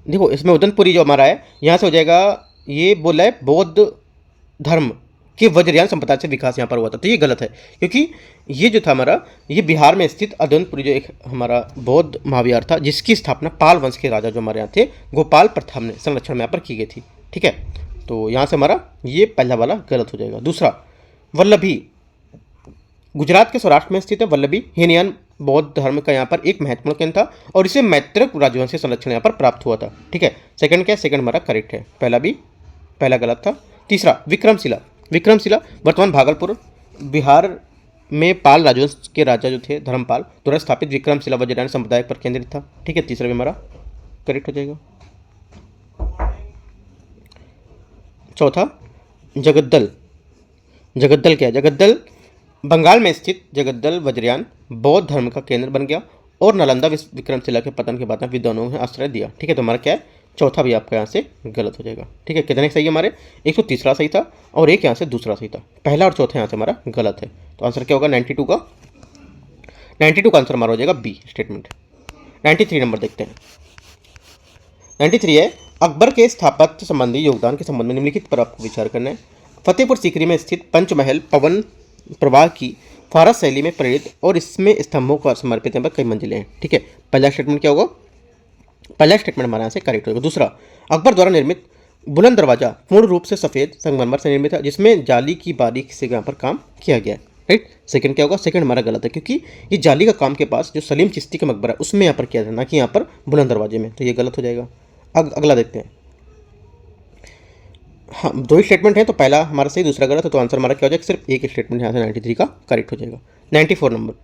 देखो, इसमें उदंतपुरी जो हमारा है यहाँ से हो जाएगा, ये बोला है बौद्ध धर्म कि वज्रयान संप्रदाय से विकास यहाँ पर हुआ था, तो ये गलत है, क्योंकि ये जो था हमारा, ये बिहार में स्थित अदनपुरी जो एक हमारा बौद्ध महाविहार था, जिसकी स्थापना पाल वंश के राजा जो हमारे यहाँ थे गोपाल प्रथम ने संरक्षण में यहाँ पर की गई थी। ठीक है, तो यहाँ से हमारा ये पहला वाला गलत हो जाएगा। दूसरा, वल्लभी, गुजरात के सौराष्ट्र में स्थित है वल्लभी हीनयान बौद्ध धर्म का यहाँ पर एक महत्वपूर्ण केंद्र था, और इसे मैत्रक राजवंश से संरक्षण यहाँ पर प्राप्त हुआ था। ठीक है, सेकंड क्या है, सेकंड हमारा करेक्ट है, पहला गलत था। तीसरा, विक्रमशिला। विक्रमशिला वर्तमान भागलपुर बिहार में पाल राजवंश के राजा जो थे धर्मपाल द्वारा स्थापित विक्रमशिला वज्रयान संप्रदाय पर केंद्रित था। ठीक है, तीसरा भी हमारा करेक्ट हो जाएगा। चौथा, जगद्दल। जगद्दल क्या है, जगद्दल बंगाल में स्थित जगद्दल वज्रयान बौद्ध धर्म का केंद्र बन गया, और नालंदा विक्रमशिला के पतन के बाद विद्वानों ने आश्रय दिया। ठीक है, तो हमारा क्या है, चौथा भी आपका यहाँ से गलत हो जाएगा। ठीक है, कितने सही है हमारे, एक तो तीसरा सही था और एक यहाँ से दूसरा सही था, पहला और चौथा यहाँ से हमारा गलत है। तो आंसर क्या होगा 92 का, 92 का आंसर हमारा हो जाएगा बी स्टेटमेंट। 93 नंबर देखते हैं। 93 है अकबर के स्थापत्य संबंधी योगदान के संबंध में निम्नलिखित पर आपको विचार करना है। फतेहपुर सीकरी में स्थित पंचमहल पवन प्रवाह की फारस शैली में प्रेरित और इसमें स्तंभों को समर्पित यहाँ पर कई मंजिलें हैं। ठीक है, पहला स्टेटमेंट क्या होगा, पहला स्टेटमेंट हमारे यहाँ से करेक्ट होगा। दूसरा, अकबर द्वारा निर्मित बुलंद दरवाजा पूर्ण रूप से सफ़ेद संगमरमर से निर्मित है, जिसमें जाली की बारीक से यहाँ पर काम किया गया है। राइट, सेकंड क्या होगा, सेकंड हमारा गलत है, क्योंकि ये जाली का काम के पास जो सलीम चिश्ती का मकबरा है उसमें यहाँ पर किया था, ना कि यहाँ पर बुलंद दरवाजे में, तो ये गलत हो जाएगा। अगला देखते हैं। हाँ, दो ही स्टेटमेंट है, तो पहला हमारा सही दूसरा गलत है, तो आंसर हमारा क्या हो जाएगा, सिर्फ एक स्टेटमेंट यहाँ से 93 का करेक्ट हो जाएगा। 94 नंबर,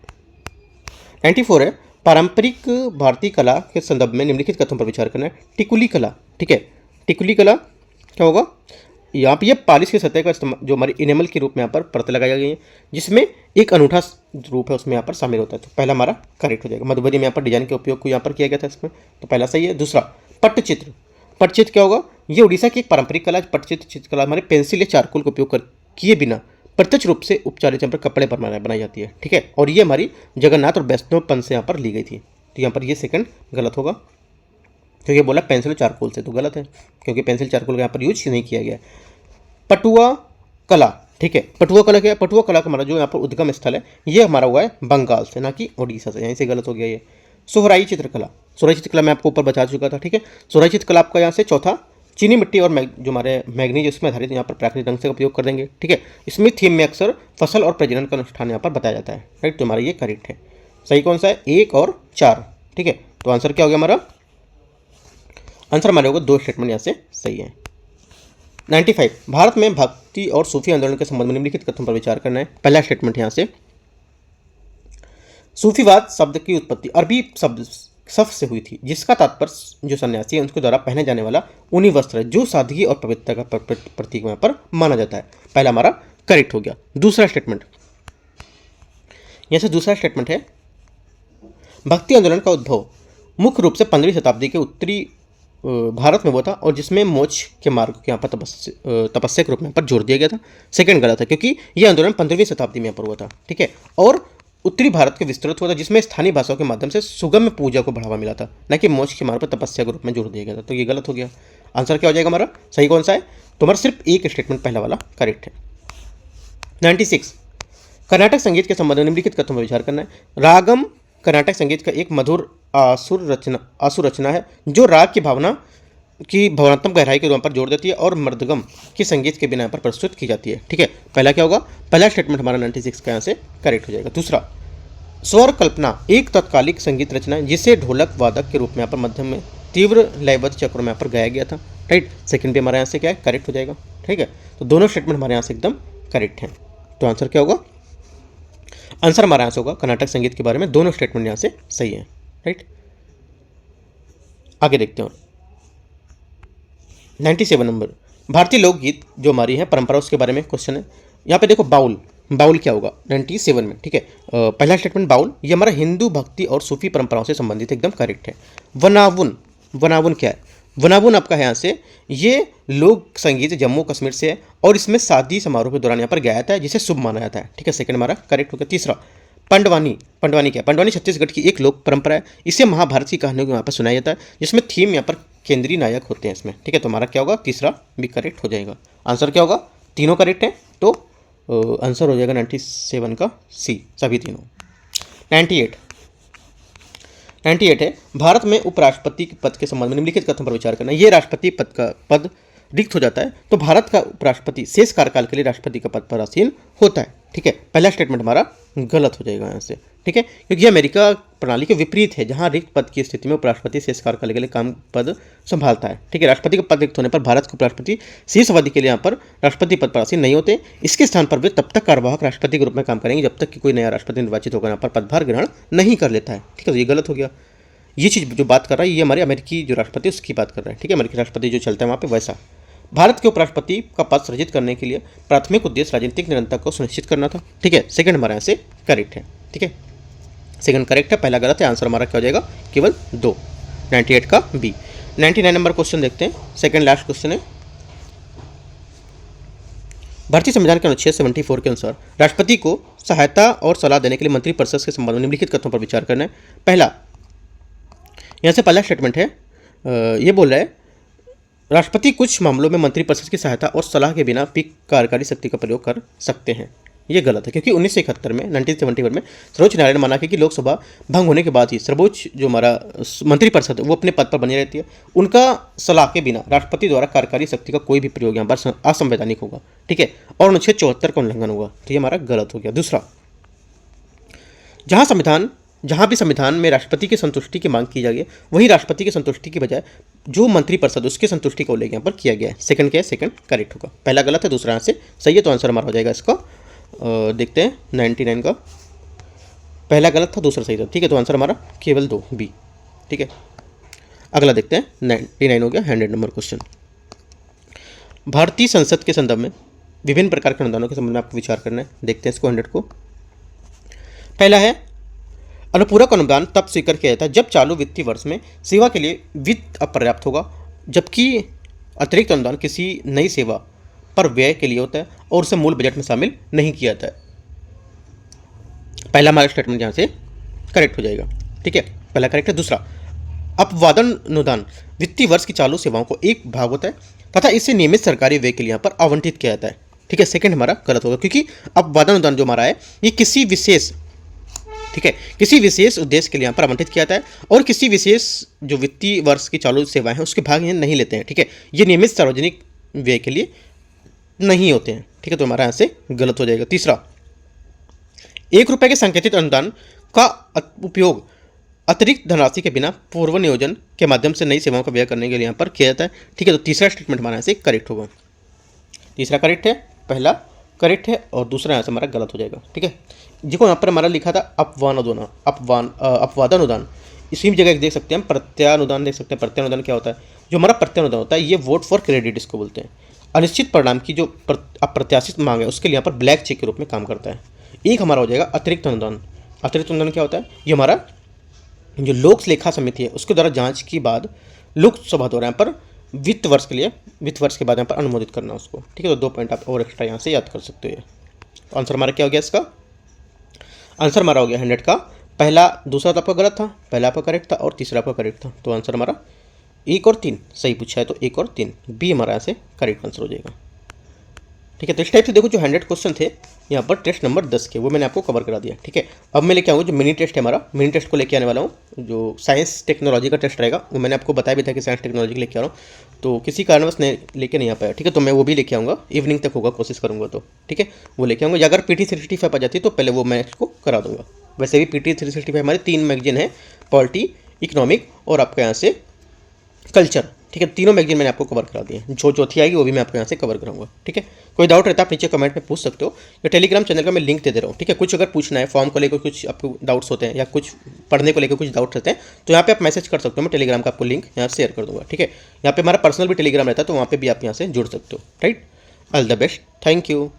94 है पारंपरिक भारतीय कला के संदर्भ में निम्नलिखित कथनों पर विचार करना है। टिकुली कला। ठीक है, टिकुली कला क्या होगा, यहाँ पे ये पालिश की सतह का इस्तेमाल जो हमारी इनेमल के रूप में यहाँ पर परत लगाई गई है, जिसमें एक अनूठा रूप है उसमें यहाँ पर शामिल होता है, तो पहला हमारा करेक्ट हो जाएगा। मधुबनी में यहाँ पर डिजाइन के उपयोग को यहाँ पर किया गया था इसमें, तो पहला सही है। दूसरा, पट्टचित्र। पट्टचित्र क्या होगा, ये उड़ीसा की एक पारंपरिक कला। पट्टचित्र चित्रकला हमारे पेंसिल या चारकोल का उपयोग कर किए बिना प्रत्यक्ष रूप से उपचारित यहाँ पर कपड़े पर बनाई जाती है। ठीक है, और ये हमारी जगन्नाथ और वैष्णव पंथ से यहाँ पर ली गई थी, तो यहाँ पर ये सेकंड गलत होगा, क्योंकि ये बोला पेंसिल और चारकोल से, तो गलत है, क्योंकि पेंसिल चारकोल का यहाँ पर यूज नहीं किया गया। पटुआ कला। ठीक है, पटुआ कला क्या है, पटुआ कला का हमारा जो यहाँ पर उद्गम स्थल है ये हमारा हुआ है बंगाल से, ना कि उड़ीसा से, यहीं से गलत हो गया ये। सोहराई चित्रकला। सोहराई चित्रकला मैं आपको ऊपर बता चुका था। ठीक है, सोहराई चित्रकला आपका यहाँ से चौथा, चीनी मिट्टी और जो हमारे मैग्नीज उसमें आधारित यहाँ पर प्राकृतिक रंग से उपयोग कर देंगे। ठीक है, इसमें थीम में अक्सर फसल और प्रजनन का अनुष्ठान यहाँ पर बताया जाता है। राइट, तो हमारा ये करेक्ट है। सही कौन सा है, 1 और 4। ठीक है, तो आंसर क्या हो गया हमारा, आंसर हमारे होगा 2 स्टेटमेंट यहाँ से सही है। 95, भारत में भक्ति और सूफी आंदोलन के संबंध में निम्नलिखित कथनों पर विचार करना है। पहला स्टेटमेंट यहाँ से, सूफीवाद शब्द की उत्पत्ति अरबी शब्द सफ से हुई थी, जिसका तात्पर्य जो सन्यासी है उनके द्वारा पहने जाने वाला ऊनी वस्त्र है, जो सादगी और पवित्रता का प्रतीक यहाँ पर माना जाता है। पहला हमारा करेक्ट हो गया। दूसरा स्टेटमेंट, यहाँ से दूसरा स्टेटमेंट है, भक्ति आंदोलन का उद्भव मुख्य रूप से 15वीं शताब्दी के उत्तरी भारत में हुआ था, और जिसमें मोक्ष के मार्ग के यहाँ पर तपस्या के रूप में यहाँ पर जोर दिया गया था। सेकंड गलत है, क्योंकि यह आंदोलन 15वीं शताब्दी में यहाँ पर हुआ था। ठीक है, और उत्तरी भारत के विस्तृत हुआ था, जिसमें स्थानीय भाषाओं के माध्यम से सुगम्य पूजा को बढ़ावा मिला था, न कि मोक्ष के मार्ग पर तपस्या के रूप में जोर दिया गया था, तो ये गलत हो गया। आंसर क्या हो जाएगा हमारा, सही कौन सा है, तो हमारा सिर्फ एक स्टेटमेंट पहला वाला करेक्ट है। 96, कर्नाटक संगीत के संबंध में निम्नलिखित कथनों पर विचार करना है। रागम कर्नाटक संगीत का एक मधुर आसुर रचना है, जो राग की भावनात्मक गहराई के रूप पर जोड़ देती है और मृदगम की संगीत के बिना पर प्रस्तुत की जाती है। ठीक है, पहला क्या होगा, पहला स्टेटमेंट हमारा 96 का यहाँ से करेक्ट हो जाएगा। दूसरा, स्वर कल्पना एक तत्कालिक संगीत रचना है, जिसे ढोलक वादक के रूप में यहाँ पर मध्यम में तीव्र लयबद्ध चक्रों में यहाँ पर गाया गया था। राइट, सेकंड भी हमारे यहाँ से क्या है, करेक्ट हो जाएगा। ठीक है, तो दोनों स्टेटमेंट हमारे यहाँ से एकदम करेक्ट हैं, तो आंसर क्या होगा, आंसर हमारा यहाँ से होगा कर्नाटक संगीत के बारे में दोनों स्टेटमेंट यहाँ से सही है। राइट, आगे देखते हैं। 97 नंबर, भारतीय लोकगीत जो हमारी है परंपरा उसके बारे में क्वेश्चन है। यहाँ पे देखो, बाउल, बाउल क्या होगा 97 में। ठीक है, पहला स्टेटमेंट बाउल ये हमारा हिंदू भक्ति और सूफी परंपराओं से संबंधित एकदम करेक्ट है। वनावुन, वनावुन क्या है, वनाबुन आपका है यहाँ से, ये लोक संगीत जम्मू कश्मीर से है और इसमें शादी समारोह के दौरान यहाँ पर गाया जाता है जिसे शुभ माना जाता है। ठीक है, सेकंड हमारा करेक्ट हो गया। तीसरा पंडवानी, पंडवानी क्या, पंडवानी छत्तीसगढ़ की एक लोक परंपरा है। इसे महाभारत की कहानियों को यहाँ पर सुनाया जाता है जिसमें थीम यहाँ पर केंद्रीय नायक होते हैं इसमें। ठीक है, तो हमारा क्या होगा, तीसरा भी करेक्ट हो जाएगा। आंसर क्या होगा, तीनों करेक्ट है तो आंसर हो जाएगा 97 का सी, सभी तीनों। 98 है, भारत में उपराष्ट्रपति के पद के संबंध में निम्नलिखित कथन पर विचार करना। ये राष्ट्रपति पद का पद रिक्त हो जाता है तो भारत का उपराष्ट्रपति शेष कार्यकाल के लिए राष्ट्रपति का पद पर आसीन होता है। ठीक है, पहला स्टेटमेंट हमारा गलत हो जाएगा यहाँ से। ठीक है, क्योंकि अमेरिका प्रणाली के विपरीत है जहाँ रिक्त पद की स्थिति में उपराष्ट्रपति शेष कार्यकाल के लिए काम पद संभालता है। ठीक है, राष्ट्रपति का पद रिक्त होने पर भारत के उपराष्ट्रपति शेष अवधि के लिए यहाँ पर राष्ट्रपति पद पर आसीन नहीं होते। इसके स्थान पर वे तब तक कार्यवाहक राष्ट्रपति के रूप में काम करेंगे जब तक कि कोई नया राष्ट्रपति निर्वाचित होकर यहाँ पर पदभार ग्रहण नहीं कर लेता है। ठीक है, तो ये गलत हो गया। ये चीज़ जो बात कर रहा है ये हमारे अमेरिकी जो राष्ट्रपति उसकी बात कर रहा है। ठीक है, अमेरिकी राष्ट्रपति जो चलता है वहाँ पे वैसा। भारत के उपराष्ट्रपति का पद सृजित करने के लिए प्राथमिक उद्देश्य राजनीतिक निरंतरता को सुनिश्चित करना था। ठीक है, सेकंड हमारे यहाँ से करेक्ट है। ठीक है, सेकंड करेक्ट है, पहला गलत है। आंसर हमारा क्या हो जाएगा, केवल 2, 98 का बी। 99 नंबर क्वेश्चन देखते हैं, सेकंड लास्ट क्वेश्चन है। भारतीय संविधान के अनुच्छेद 74 के अनुसार राष्ट्रपति को सहायता और सलाह देने के लिए मंत्रिपरिषद के संबंध में निम्नलिखित कथनों पर विचार करना है। पहला, यहाँ से पहला स्टेटमेंट है, ये बोल रहा है राष्ट्रपति कुछ मामलों में मंत्रिपरिषद की सहायता और सलाह के बिना भी कार्यकारी शक्ति का प्रयोग कर सकते हैं। ये गलत है क्योंकि 1971 में 1971 में सर्वोच्च न्यायालय ने माना कि लोकसभा भंग होने के बाद ही सर्वोच्च जो हमारा मंत्रिपरिषद है वो अपने पद पर बनी रहती है। उनका सलाह के बिना राष्ट्रपति द्वारा कार्यकारी शक्ति का कोई भी प्रयोग यहाँ पर असंवैधानिक होगा। ठीक है, और अनुच्छेद 74 का उल्लंघन होगा, तो ये हमारा गलत हो गया। दूसरा, जहाँ भी संविधान में राष्ट्रपति की संतुष्टि की मांग की जाएगी वहीं राष्ट्रपति की संतुष्टि की बजाय जो मंत्रिपरिषद उसकी संतुष्टि का उल्लेख यहाँ पर किया गया है। सेकंड क्या है, सेकंड करेक्ट होगा। पहला गलत है, दूसरा यहाँ से सही है, तो आंसर हमारा हो जाएगा इसका देखते हैं 99 का। पहला गलत था, दूसरा सही था। ठीक है, तो आंसर हमारा केवल 2 बी। ठीक है, अगला देखते हैं 99 हो गया। 100 नंबर क्वेश्चन, भारतीय संसद के संदर्भ में विभिन्न प्रकार के अनुदानों के संबंध में आपको विचार करना है। देखते हैं इसको 100 को। पहला है, अनुपूरक अनुदान तब स्वीकार किया जाता है जब चालू वित्तीय वर्ष में सेवा के लिए वित्त अपर्याप्त होगा, जबकि अतिरिक्त अनुदान किसी नई सेवा पर व्यय के लिए होता है और उसे मूल बजट में शामिल नहीं किया जाता है। पहला हमारा स्टेटमेंट यहाँ से करेक्ट हो जाएगा। ठीक है, पहला करेक्ट है। दूसरा, अपवादन अनुदान वित्तीय वर्ष की चालू सेवाओं को एक भाग होता है तथा इसे नियमित सरकारी व्यय के लिए यहाँ पर आवंटित किया जाता है। ठीक है, सेकंड हमारा गलत होगा क्योंकि अपवादन अनुदान जो हमारा है ये किसी विशेष किसी विशेष उद्देश्य के लिए यहाँ पर आवंटित किया जाता है और किसी विशेष जो वित्तीय वर्ष की चालू सेवाएं हैं उसके भाग ये नहीं लेते हैं। ठीक है, ये नियमित सार्वजनिक व्यय के लिए नहीं होते हैं। ठीक है, तो हमारा यहाँ से गलत हो जाएगा। तीसरा, ₹1 के संकेतित अनुदान का उपयोग अतिरिक्त धनराशि के बिना पूर्व नियोजन के माध्यम से नई सेवाओं का व्यय करने के लिए यहाँ पर किया जाता है। ठीक है, तो तीसरा स्टेटमेंट हमारा यहाँ से करेक्ट होगा। तीसरा करेक्ट है, पहला करेक्ट है और दूसरा यहाँ से हमारा गलत हो जाएगा। ठीक है, देखो यहाँ पर हमारा लिखा था अपवादन अनुदान, इसी जगह देख सकते हैं हम प्रत्यानुदान देख सकते हैं। प्रत्यानुदान क्या होता है, जो हमारा प्रत्यानुदान होता है ये वोट फॉर क्रेडिट इसको बोलते हैं। अनिश्चित परिणाम की जो अप्रत्याशित मांग है उसके लिए यहाँ पर ब्लैक चेक के रूप में काम करता है। एक हमारा हो जाएगा अतिरिक्त अनुदान। अतिरिक्त अनुदान क्या होता है, ये हमारा जो लोक लेखा समिति है उसके द्वारा जांच के बाद लोकसभा द्वारा यहाँ पर वित्त वर्ष के बाद यहाँ पर अनुमोदित करना उसको। ठीक है, तो 2 पॉइंट आप और एक्स्ट्रा यहाँ से याद कर सकते हो। तो आंसर हमारा क्या हो गया, इसका आंसर हमारा हो गया 100 का। पहला, दूसरा तो आपका गलत था, पहला आपका करेक्ट था और तीसरा आपका करेक्ट था। तो आंसर हमारा 1 और 3 सही पूछा है, तो 1 और 3 बी हमारा यहाँ से करेक्ट आंसर हो जाएगा। ठीक है, तो इस टाइप से देखो जो 100 क्वेश्चन थे यहाँ पर टेस्ट नंबर 10 के वो मैंने आपको कवर करा दिया। ठीक है, अब मैं लेके आऊँगा जो मिनी टेस्ट है हमारा, मिनी टेस्ट को लेके आने वाला हूँ। जो साइंस टेक्नोलॉजी का टेस्ट रहेगा वो मैंने आपको बताया भी था कि साइंस टेक्नोलॉजी लेके आ रहा हूँ, तो किसी कारणवश लेके नहीं आ पाया। ठीक है, तो मैं वो भी लेके आऊँगा, इवनिंग तक होगा, कोशिश करूँगा तो। ठीक है, वो लेके आऊँगा, या अगर PT 365 आ जाती है तो पहले वो मैं इसको करा दूँगा। वैसे भी PT 365 हमारे 3 मैगजीन है, पॉलिटी, इकोनॉमिक और आपका यहाँ से कल्चर। ठीक है, तीनों मैगजीन मैंने आपको कवर करा दिए, जो चौथी आएगी वो भी मैं आपको यहाँ से कवर कराऊंगा। ठीक है, कोई डाउट रहता है आप नीचे कमेंट में पूछ सकते हो, या टेलीग्राम चैनल का मैं लिंक दे दे रहा हूँ। ठीक है, कुछ अगर पूछना है फॉर्म को लेकर, कुछ आपको डाउट्स होते हैं या कुछ पढ़ने को लेकर कुछ डाउट रहते हैं तो यहाँ पे आप मैसेज कर सकते हो, मैं टेलीग्राम का आपको लिंक यहाँ शेयर कर दूँगा। ठीक है, यहाँ पे हमारा पर्सनल भी टेलीग्राम रहता है तो वहाँ पर भी आप यहाँ से जुड़ सकते हो। Right, all the best, thank you.